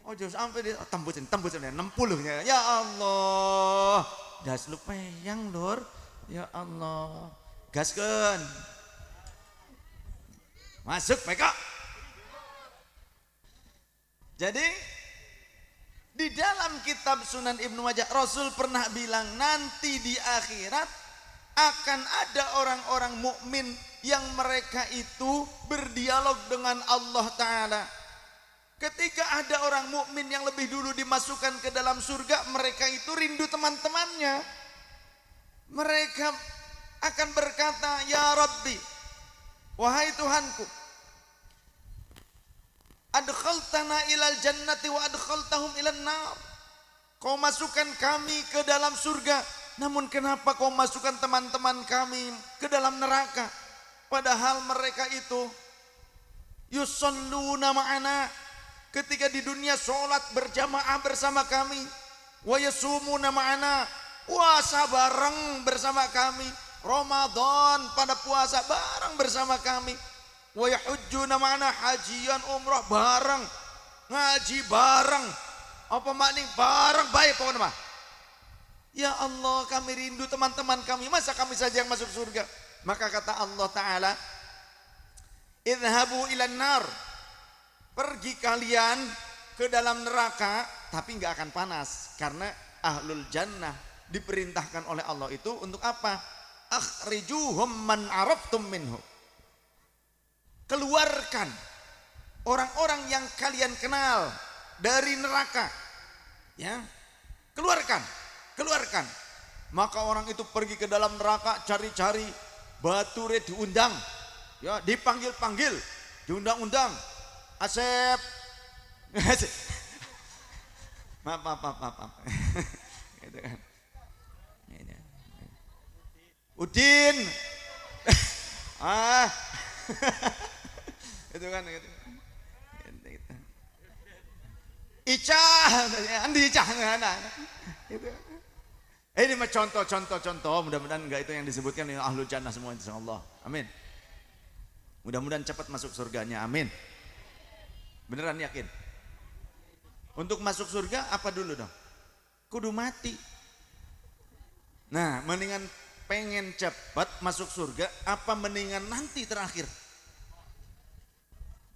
Ojo sampai tembusin 60-nya. Ya Allah. Das lu peyang, Lur. Ya Allah. Gaskeun. Masuk mereka. Jadi di dalam kitab Sunan Ibnu Majah Rasul pernah bilang nanti di akhirat akan ada orang-orang mukmin yang mereka itu berdialog dengan Allah Ta'ala. Ketika ada orang mukmin yang lebih dulu dimasukkan ke dalam surga, mereka itu rindu teman-temannya. Mereka akan berkata, ya Rabbi, wahai Tuhanku, adkhaltana ilal jannati wa adkhaltahum ilan nar. Kau masukkan kami ke dalam surga, namun kenapa kau masukkan teman-teman kami ke dalam neraka? Padahal mereka itu yusalluna ma'ana, ketika di dunia sholat berjamaah bersama kami, wa yasumuna ma'ana, puasa bareng bersama kami, Ramadan pada puasa bareng bersama kami, wa yahujjuna ma'ana, hajian umrah bareng, ngaji bareng, apa makning bareng baik pokoknya mah. Ya Allah, kami rindu teman-teman kami, masa kami saja yang masuk surga? Maka kata Allah Ta'ala, idhabu ilan nar, pergi kalian ke dalam neraka, tapi nggak akan panas, karena ahlul jannah diperintahkan oleh Allah itu untuk apa? Akhrijuhum man araftum minhu, keluarkan orang-orang yang kalian kenal dari neraka, ya, keluarkan. Maka orang itu pergi ke dalam neraka, cari-cari, bature diundang, ya, dipanggil-panggil, diundang-undang. Asep, maaf. Gitu kan. Udin, itu kan, gitu. Ica, Andi Ica, gitu. Ini mah contoh, mudah-mudahan enggak itu yang disebutkan oleh ahlul jannah semua insyaallah. Amin. Mudah-mudahan cepat masuk surganya, amin. Beneran yakin? Untuk masuk surga apa dulu dong? Kudu mati. Nah, mendingan pengen cepat masuk surga apa mendingan nanti terakhir?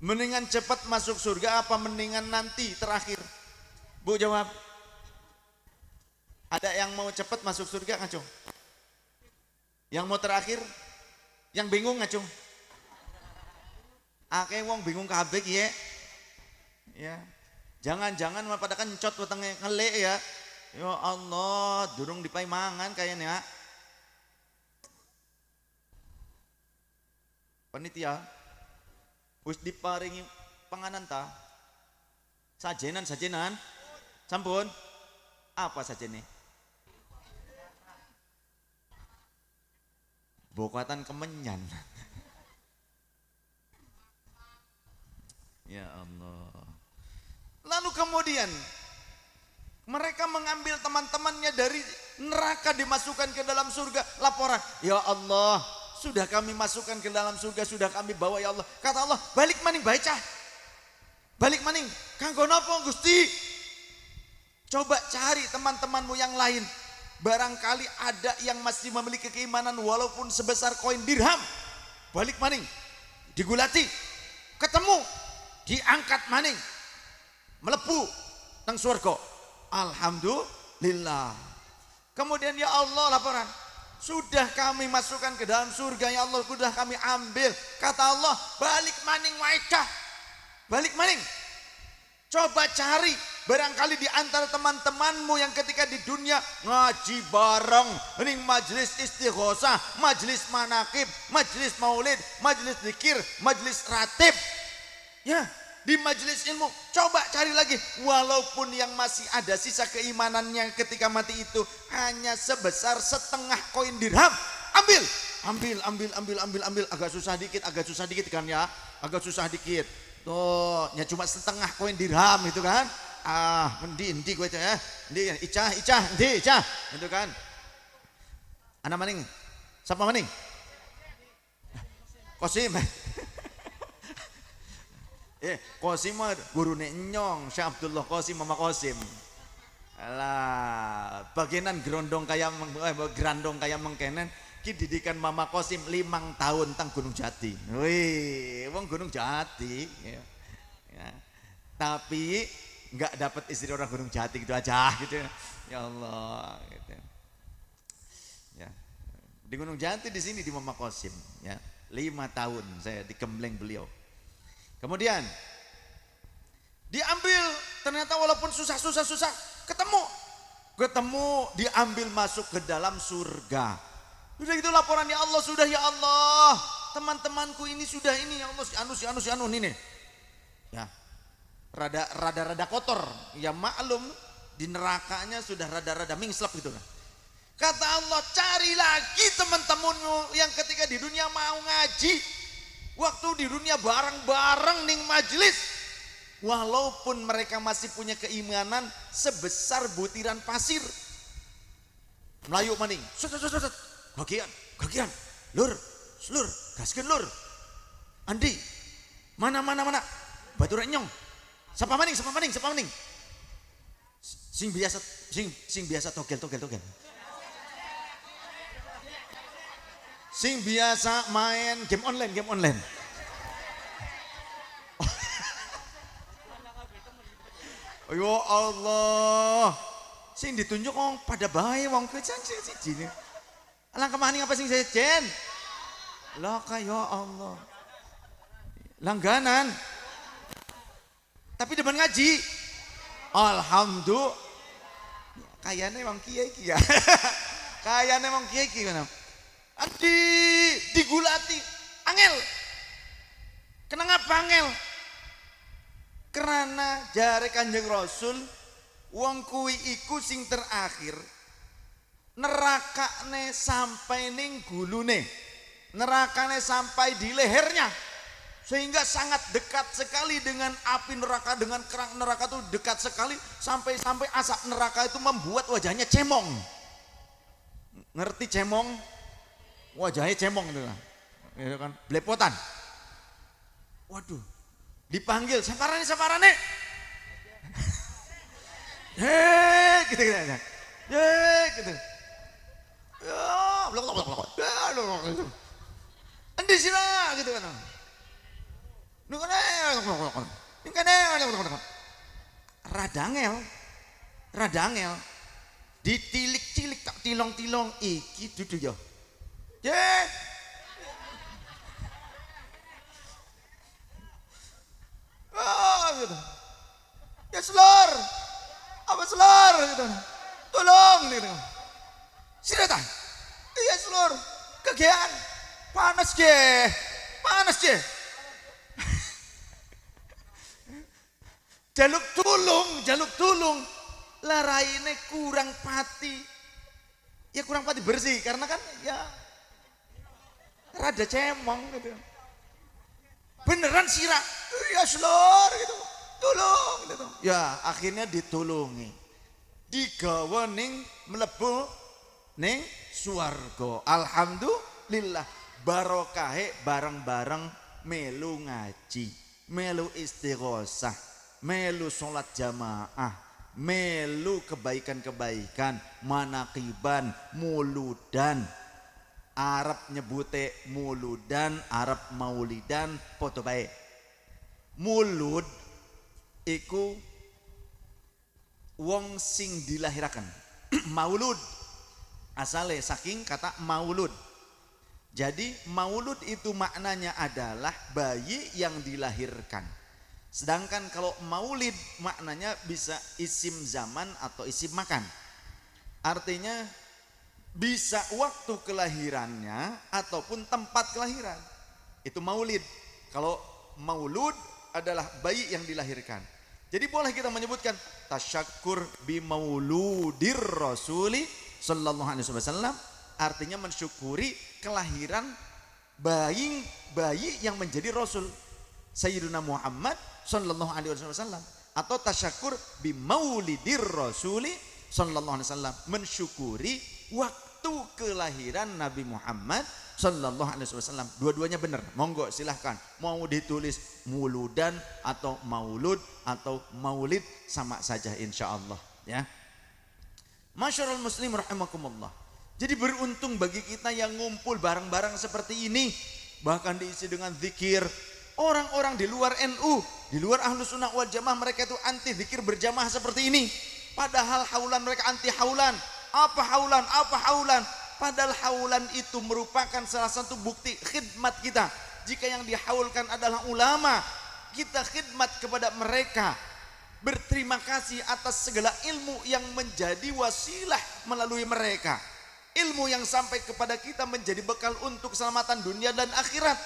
Mendingan cepat masuk surga apa mendingan nanti terakhir? Bu jawab. Ada yang mau cepat masuk surga ngacung? Yang mau terakhir? Yang bingung ngacung? Akeh wong bingung kabeh ya. Ya. Jangan-jangan pada kencot wetenge ngelek ya. Ya Allah, durung dipai mangan kayaknya. Panitia wis diparingi panganan ta? Sajenan. Sampun. Apa sajene? Bokatan kemenyan. Ya Allah. Lalu kemudian mereka mengambil teman-temannya dari neraka dimasukkan ke dalam surga. Laporan, ya Allah, sudah kami masukkan ke dalam surga, sudah kami bawa ya Allah. Kata Allah, balik maning baca. Balik maning. Kanggo napa Gusti? Coba cari teman-temanmu yang lain. Barangkali ada yang masih memiliki keimanan walaupun sebesar koin dirham. Balik maning, digulati, ketemu. diangkat maning melebu teng surga. Alhamdulillah. Kemudian ya Allah laporan, sudah kami masukkan ke dalam surga ya Allah, sudah kami ambil. Kata Allah, balik maning waicah, balik maning. Coba cari barangkali di antara teman-temanmu yang ketika di dunia ngaji bareng, ning majelis istighosah, majelis manakib, majelis maulid, majelis zikir, majelis ratib. Ya, di majelis ilmu, coba cari lagi. Walaupun yang masih ada sisa keimanannya ketika mati itu hanya sebesar setengah koin dirham, ambil. Agak susah dikit kan ya, agak susah dikit. Tuh, ya cuma setengah koin dirham itu kan. Endi gue ya. Endi Icah, itu kan. Anak maning. Siapa maning? Kosim. Kosim mah gurune Nyong, Syekh Abdullah Kosim, Mama Kosim. Alah, bagianan gerondong kayak mengkenen ki didikan Mama Kosim 5 tahun tang Gunung Jati. Wih, wong Gunung Jati. Ya. Tapi nggak dapat istri orang Gunung Jati gitu aja gitu. Ya Allah gitu. Ya. Di Gunung Jati di sini di Mama Kosim ya. 5 tahun saya dikembleng beliau. Kemudian diambil, ternyata walaupun susah ketemu diambil masuk ke dalam surga. Sudah gitu laporan ya Allah, sudah ya Allah, teman-temanku ini sudah ini ya Allah, si anu ini ya rada kotor ya, maklum di nerakanya sudah rada mingslep gitu kan. Kata Allah, cari lagi teman-temanmu yang ketika di dunia mau ngaji, waktu di dunia bareng-bareng ning majelis, walaupun mereka masih punya keimanan sebesar butiran pasir, melayu maning, gagian, lur, gaskeun lur, Andi, mana, batu renyong, siapa maning, sing biasa togel, sing biasa main game online. Ya Allah, sing ditunjuk wong pada bae wong kecan siji. Alang kemani apa sing sejen? Lah ya Allah. Langganan. Tapi depan ngaji. Alhamdulillah. Kayane wong kiai iki ya. Kayane wong kiai iki ngono. Adi digulati angel. Kenapa angel? Karena jare Kanjeng Rasul wong kuwi iku sing terakhir nerakane sampai ning gulune, nerakane sampai di lehernya, sehingga sangat dekat sekali dengan api neraka, dengan kerang neraka itu dekat sekali, sampai asap neraka itu membuat wajahnya cemong. Ngerti cemong? Wajahnya cemong itu kan, ya kan, belepotan. Waduh, dipanggil saparane, gitu. Gitu. Ya, blok. Endi sira gitu kan. Radangel. Ditilik-cilik tak tilong-tilong iki dudu ya. Gitu. Ya selor. Apa selor gitu. Tolong gitu. Sirata. Iya selor. Kegean. Panas je. Jaluk tulung. Laraine kurang pati. Ya kurang pati bersih karena kan ya rada cemong gitu. Beneran sirah. Ya selor gitu. Tolong gitu. Ya akhirnya ditulungi. Digawa ning mlebu ning swarga. Alhamdulillah, barokahe bareng-bareng melu ngaji, melu istighosah, melu sholat jamaah, melu kebaikan-kebaikan, manakiban, muludan. Arab nyebute muludan, Arab maulidan, foto baik. Mulud iku wong sing dilahiraken. Maulud asale saking kata maulud. Jadi maulud itu maknanya adalah bayi yang dilahirkan. Sedangkan kalau maulid maknanya bisa isim zaman atau isim makan. Artinya bisa waktu kelahirannya ataupun tempat kelahiran. Itu maulid. Kalau maulud adalah bayi yang dilahirkan. Jadi boleh kita menyebutkan tasyakkur bi mauludir rasuli sallallahu alaihi wasallam, artinya mensyukuri kelahiran bayi yang menjadi rasul Sayyidina Muhammad sallallahu alaihi wasallam, atau tasyakkur bi maulidir rasuli sallallahu alaihi wasallam, mensyukuri waktu kelahiran Nabi Muhammad sallallahu alaihi wasallam. Dua-duanya benar. Monggo silahkan mau ditulis muludan atau maulud atau maulid sama saja insyaallah ya. Masyarul muslim rahimakumullah. Jadi beruntung bagi kita yang ngumpul bareng-bareng seperti ini, bahkan diisi dengan zikir. Orang-orang di luar NU, di luar Ahlus Sunnah wal Jamaah, mereka itu anti zikir berjamaah seperti ini. Padahal haulan mereka anti haulan. Apa haulan? Apa haulan? Padahal haulan itu merupakan salah satu bukti khidmat kita. Jika yang dihaulkan adalah ulama, kita khidmat kepada mereka. Berterima kasih atas segala ilmu yang menjadi wasilah melalui mereka. Ilmu yang sampai kepada kita menjadi bekal untuk keselamatan dunia dan akhirat.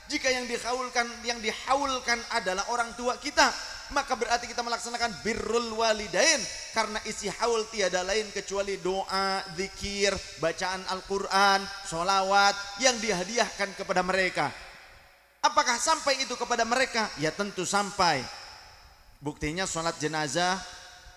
Jika yang dihaulkan adalah orang tua kita, maka berarti kita melaksanakan birrul walidain, karena isi haul tiada lain kecuali doa, zikir, bacaan Al-Quran, sholawat yang dihadiahkan kepada mereka. Apakah sampai itu kepada mereka? Ya tentu sampai. Buktinya sholat jenazah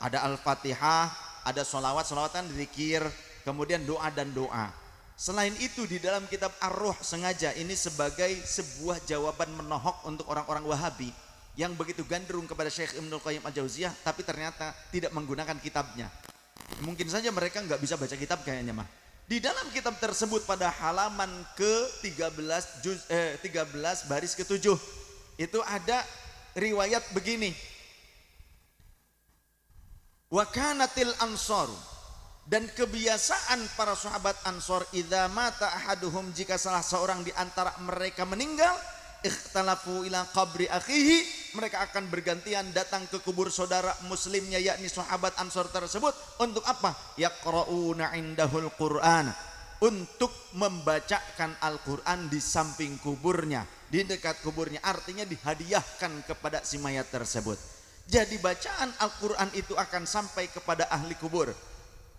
ada Al-Fatihah, ada sholawatan, zikir, kemudian doa dan doa. Selain itu di dalam kitab Ar-Ruh sengaja ini sebagai sebuah jawaban menohok untuk orang-orang Wahabi yang begitu gandrung kepada Syekh Ibnul Qayyim Al-Jauziyah, tapi ternyata tidak menggunakan kitabnya. Mungkin saja mereka nggak bisa baca kitab kayaknya mah. Di dalam kitab tersebut pada halaman ke-13 13 baris ke-7 itu ada riwayat begini. Wa kanatil ansaru, dan kebiasaan para sahabat Ansor, idza mata ahaduhum, jika salah seorang di antara mereka meninggal, ikhtalafu ila qabri akhihi, mereka akan bergantian datang ke kubur saudara muslimnya, yakni sahabat Ansor tersebut. Untuk apa? Yaqra'una indahul Qur'an, untuk membacakan Al-Quran di samping kuburnya, di dekat kuburnya, artinya dihadiahkan kepada si mayat tersebut. Jadi bacaan Al-Quran itu akan sampai kepada ahli kubur,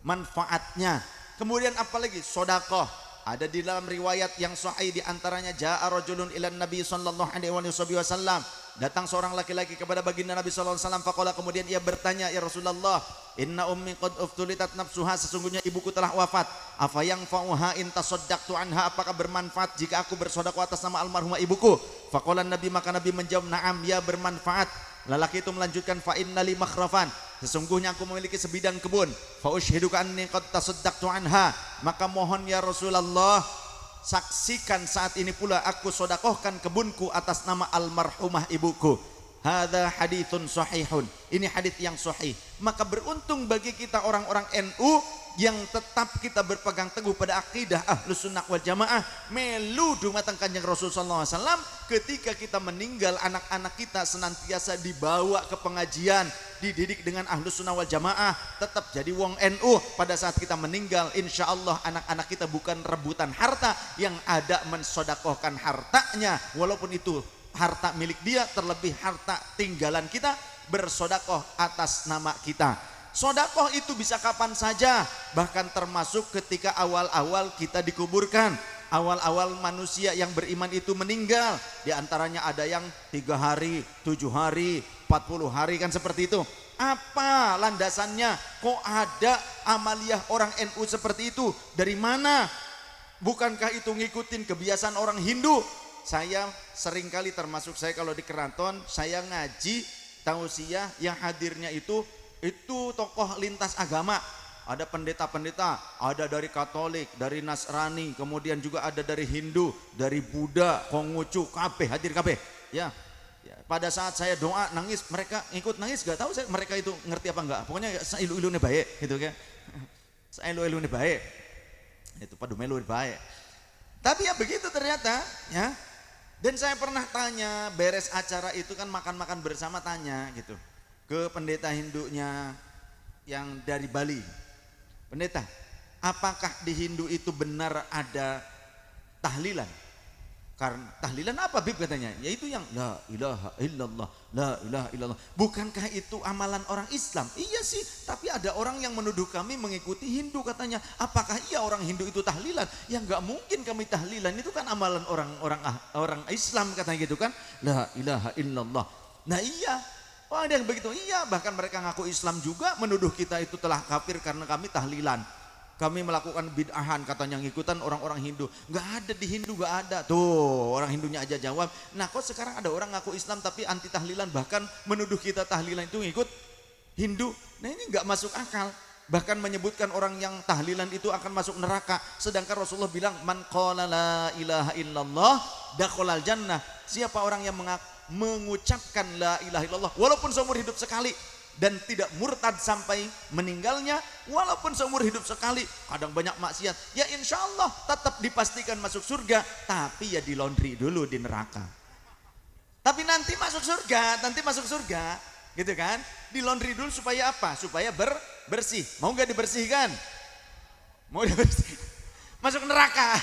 manfaatnya. Kemudian apalagi sedekah. Ada di dalam riwayat yang sahih di antaranya, jaa rajulun ilan nabi sallallahu alaihi wasallam, datang seorang laki-laki kepada baginda Nabi sallallahu alaihi wasallam, faqala, kemudian ia bertanya, ya Rasulullah, inna ummi qad uftulitat nafsuha, sesungguhnya ibuku telah wafat, afa yanfa'uha in tasaddaqtu anha, apakah bermanfaat jika aku bersedekah atas nama almarhumah ibuku? Faqala Nabi, maka Nabi menjawab, na'am, ya bermanfaat. Lelaki itu melanjutkan, fa innali makhrafan, sesungguhnya aku memiliki sebidang kebun, fa usyhiduka anni qad tasaddaqtu anha, maka mohon ya Rasulullah, saksikan saat ini pula aku sedekahkan kebunku atas nama almarhumah ibuku. Hadza haditsun sahihun, ini hadits yang sahih. Maka beruntung bagi kita orang-orang NU yang tetap kita berpegang teguh pada akidah Ahlus Sunnah wal Jamaah, melu dumateng Kanjeng Rasul sallallahu alaihi wasallam. Ketika kita meninggal, anak-anak kita senantiasa dibawa ke pengajian, dididik dengan Ahlus Sunnah wal Jamaah, tetap jadi wong NU. Pada saat kita meninggal, insya Allah anak-anak kita bukan rebutan harta, yang ada mensodakohkan hartanya, walaupun itu harta milik dia, terlebih harta tinggalan kita, bersodakoh atas nama kita. Sodakoh itu bisa kapan saja, bahkan termasuk ketika awal-awal kita dikuburkan. Awal-awal manusia yang beriman itu meninggal, di antaranya ada yang 3 hari, 7 hari, 40 hari, kan seperti itu. Apa landasannya? Kok ada amaliyah orang NU seperti itu? Dari mana? Bukankah itu ngikutin kebiasaan orang Hindu? Saya seringkali, termasuk saya kalau di keraton, saya ngaji tausiah yang hadirnya itu tokoh lintas agama. Ada pendeta-pendeta, ada dari Katolik, dari Nasrani, kemudian juga ada dari Hindu, dari Buddha, Konghucu, kabeh hadir kabeh. Ya, pada saat saya doa nangis, mereka ikut nangis, gak tahu saya mereka itu ngerti apa enggak. Pokoknya saya ilu-ilune baik gitu kan. Saya ilu-ilune baik. Itu padu melu baik. Tapi ya begitu ternyata, ya. Dan saya pernah tanya, beres acara itu kan makan-makan bersama, tanya gitu ke pendeta Hindunya yang dari Bali. Pendeta, apakah di Hindu itu benar ada tahlilan? Karena tahlilan apa Bib katanya? Yaitu yang la ilaha illallah, la ilaha illallah. Bukankah itu amalan orang Islam? Iya sih, tapi ada orang yang menuduh kami mengikuti Hindu katanya. Apakah iya orang Hindu itu tahlilan? Ya enggak mungkin kami tahlilan, itu kan amalan orang Islam katanya gitu kan. La ilaha illallah. Nah iya, oh ada yang begitu. Iya, bahkan mereka ngaku Islam juga menuduh kita itu telah kafir karena kami tahlilan. Kami melakukan bid'ahan katanya, ngikutan orang-orang Hindu. Nggak ada di Hindu, nggak ada. Tuh orang Hindunya aja jawab. Nah kok sekarang ada orang ngaku Islam tapi anti tahlilan, bahkan menuduh kita tahlilan itu ngikut Hindu. Nah ini nggak masuk akal. Bahkan menyebutkan orang yang tahlilan itu akan masuk neraka. Sedangkan Rasulullah bilang, man qala la ilaha illallah dakhalal jannah. Siapa orang yang mengucapkan la ilaha illallah walaupun seumur hidup sekali, dan tidak murtad sampai meninggalnya, walaupun seumur hidup sekali, kadang banyak maksiat, ya insya Allah tetap dipastikan masuk surga, tapi ya di laundry dulu di neraka. Tapi nanti masuk surga, gitu kan? Di laundry dulu supaya apa? Supaya bersih. Mau nggak dibersihkan? Mau dibersihkan? Masuk neraka.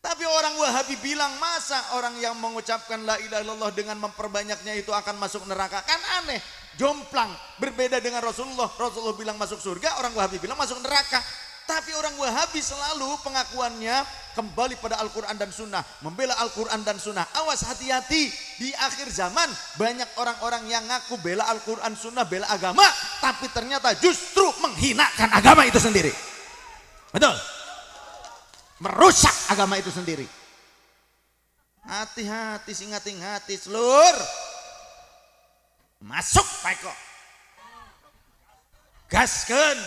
Tapi orang Wahabi bilang, masa orang yang mengucapkan la ilaha illallah dengan memperbanyaknya itu akan masuk neraka? Kan aneh, jomplang, berbeda dengan Rasulullah. Rasulullah bilang masuk surga, orang Wahabi bilang masuk neraka. Tapi orang Wahabi selalu pengakuannya kembali pada Al-Quran dan Sunnah, membela Al-Quran dan Sunnah. Awas, hati-hati, di akhir zaman banyak orang-orang yang ngaku bela Al-Quran Sunnah, bela agama, tapi ternyata justru menghinakan agama itu sendiri. Betul? Merusak agama itu sendiri. Hati-hati, singati-ngati selur. Masuk Paiko. Gaskeun.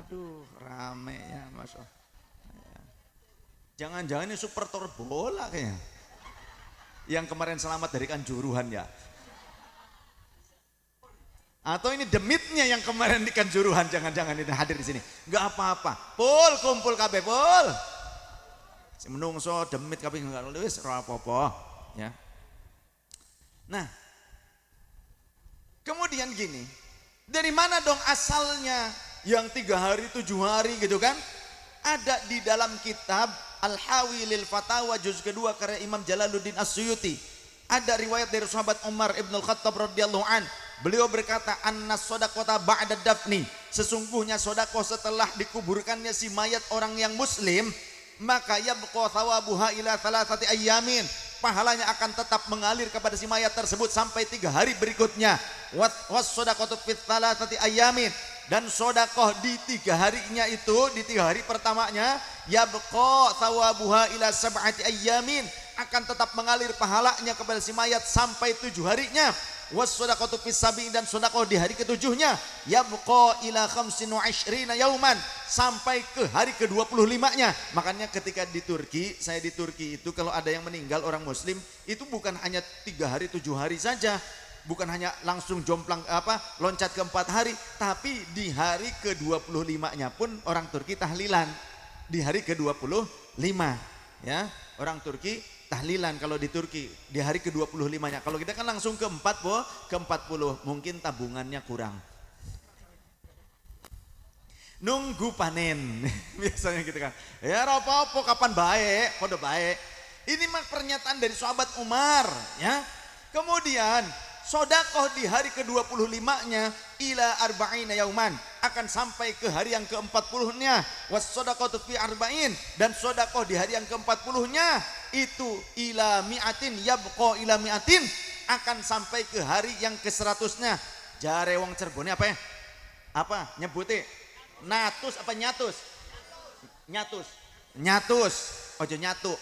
Aduh, rame ya masuk. Jangan-jangan ini super bola kayaknya. Yang kemarin selamat dari Kanjuruhan ya. Atau ini demitnya yang kemarin di Kanjuruhan, jangan-jangan ini hadir di sini. Enggak apa-apa. Pul, kumpul kabeh, pul. Si menungso demit kabeh enggak wis ora apa-apa, ya. Nah, kemudian gini, dari mana dong asalnya yang 3 hari 7 hari gitu kan? Ada di dalam kitab Al-Hawi lil Fatawa juz kedua karya Imam Jalaluddin As-Suyuti. Ada riwayat dari sahabat Umar Ibn Al-Khattab radhiyallahu an. Beliau berkata, annas sodaqota ba'da dafni. Sesungguhnya sodakoh setelah dikuburkannya si mayat orang yang muslim, maka yabqa thawabuha ila thalathati ayyamin. Pahalanya akan tetap mengalir kepada si mayat tersebut sampai 3 hari berikutnya. Was sodaqotu fit thalathati ayyamin. Dan sodakoh di 3 harinya itu, di 3 hari pertamanya, yabqa thawabuha ila sab'ati ayyamin. Akan tetap mengalir pahalanya kepada si mayat sampai 7 harinya. Was-shadaqatu fis sabi, dan sedekah di hari ke-7-nya yabqa ila 25 yauman, sampai ke hari ke-25-nya. Makanya ketika di Turki, saya di Turki itu kalau ada yang meninggal orang muslim itu bukan hanya 3 hari 7 hari saja, bukan hanya langsung jomplang loncat ke 4 hari, tapi di hari ke-25-nya pun orang Turki tahlilan. Di hari ke-25 ya, orang Turki tahlilan kalau di Turki di hari ke-25-nya. Kalau kita kan langsung ke-40, mungkin tabungannya kurang. Nunggu panen. Biasanya gitu kan. Ya apa-apa kapan baik, podo baik. Ini mah pernyataan dari sahabat Umar, ya. Kemudian sodakoh di hari ke-25-nya ila arba'ina yauman, akan sampai ke hari yang ke-40-nya. Was sodaqatu fi arba'in, dan sodakoh di hari yang ke-40-nya itu ila mi'atin yabqa ila mi'atin, akan sampai ke hari yang ke-100-nya. Jare wong Cirebon apa ya? Apa nyebute? Natus apa nyatus? Nyatus. Nyatus. Ojo nyatu.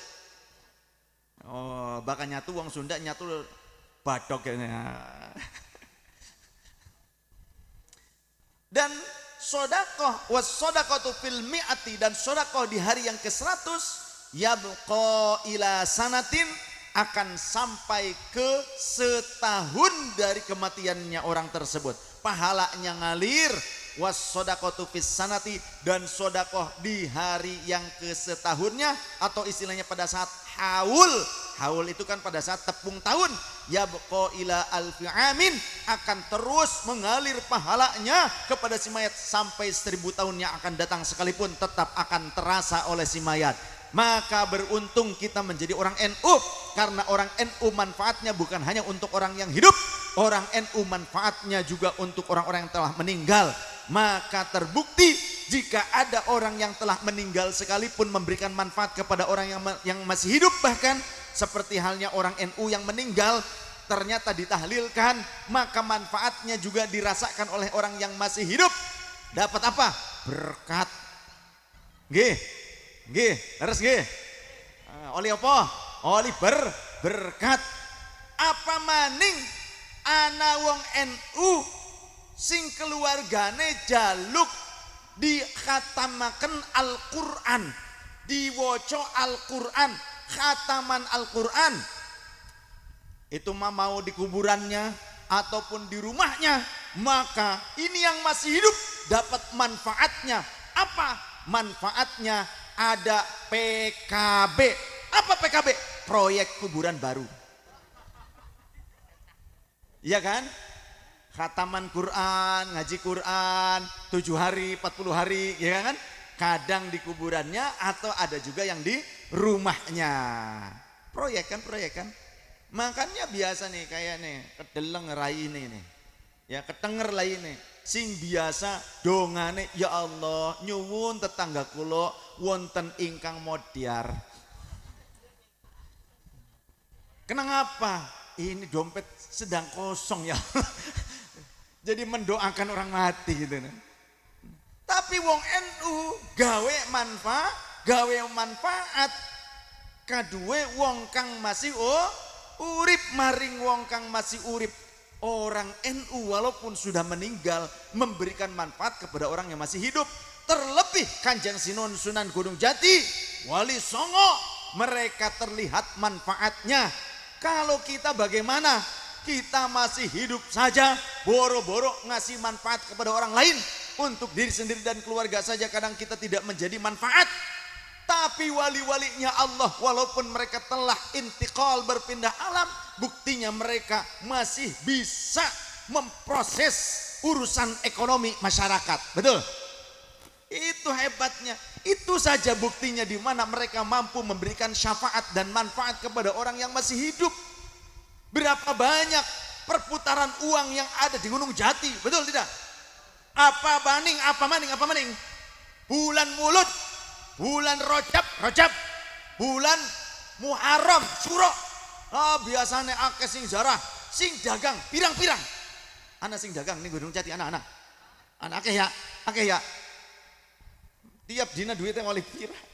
Oh, bakal nyatu wong Sunda nyatu badok kayaknya. Dan sodakoh was sodakoh tu fil mi'ati, dan sodakoh di hari yang ke-100 yabqa ila sanatin, akan sampai ke setahun dari kematiannya orang tersebut. Pahalanya ngalir. Was sodaqatu fis sanati, dan sodakoh di hari yang ke setahunnya, atau istilahnya pada saat haul. Haul itu kan pada saat tepung tahun. Yabqa ila alfi amin, akan terus mengalir pahalanya kepada si mayat sampai 1000 tahun yang akan datang sekalipun tetap akan terasa oleh si mayat. Maka beruntung kita menjadi orang NU, karena orang NU manfaatnya bukan hanya untuk orang yang hidup, orang NU manfaatnya juga untuk orang-orang yang telah meninggal. Maka terbukti jika ada orang yang telah meninggal sekalipun memberikan manfaat kepada orang yang masih hidup, bahkan seperti halnya orang NU yang meninggal ternyata ditahlilkan, maka manfaatnya juga dirasakan oleh orang yang masih hidup. Dapat apa? Berkat. Nggih. Nggih, terus nggih. Oli apa? Oli berkat. Apa maning ana wong NU sing keluargane jaluk dikhatamaken Al-Qur'an, diwoco Al-Qur'an, khataman Al-Qur'an. Itu mah mau di kuburannya ataupun di rumahnya, maka ini yang masih hidup dapat manfaatnya. Apa manfaatnya? Ada PKB. Apa PKB? Proyek kuburan baru. Iya kan? Khataman Quran, ngaji Quran 7 hari, 40 hari, ya kan? Kadang di kuburannya atau ada juga yang di rumahnya. Proyek kan? Makanya biasa nih kayak nih kedeleng rai ini nih. Ya ketenger lah ini. Sing biasa dongane, ya Allah nyuwun tetangga kula wonten ingkang modiar. Kenapa? Ini dompet sedang kosong ya. Jadi mendoakan orang mati gitu. Tapi wong NU gawe manfaat. Kadue wong kang masih urip maring wong kang masih urip. Orang NU walaupun sudah meninggal memberikan manfaat kepada orang yang masih hidup. Terlebih Kanjeng Sunan Gunung Jati, Wali Songo, mereka terlihat manfaatnya. Kalau kita bagaimana? Kita masih hidup saja boro-boro ngasih manfaat kepada orang lain. Untuk diri sendiri dan keluarga saja kadang kita tidak menjadi manfaat. Tapi wali-walinya Allah walaupun mereka telah intikal berpindah alam, buktinya mereka masih bisa memproses urusan ekonomi masyarakat. Betul? Itu hebatnya. Itu saja buktinya di mana mereka mampu memberikan syafaat dan manfaat kepada orang yang masih hidup. Berapa banyak perputaran uang yang ada di Gunung Jati, betul tidak? Apa maning? Bulan Mulut, bulan Rajab, bulan Muharram, Syuro. Biasanya akeh sing zarah, sing dagang pirang-pirang. Anak sing dagang nih Gunung Jati, anak akeh ya. Tiap dina duitnya oleh pirang.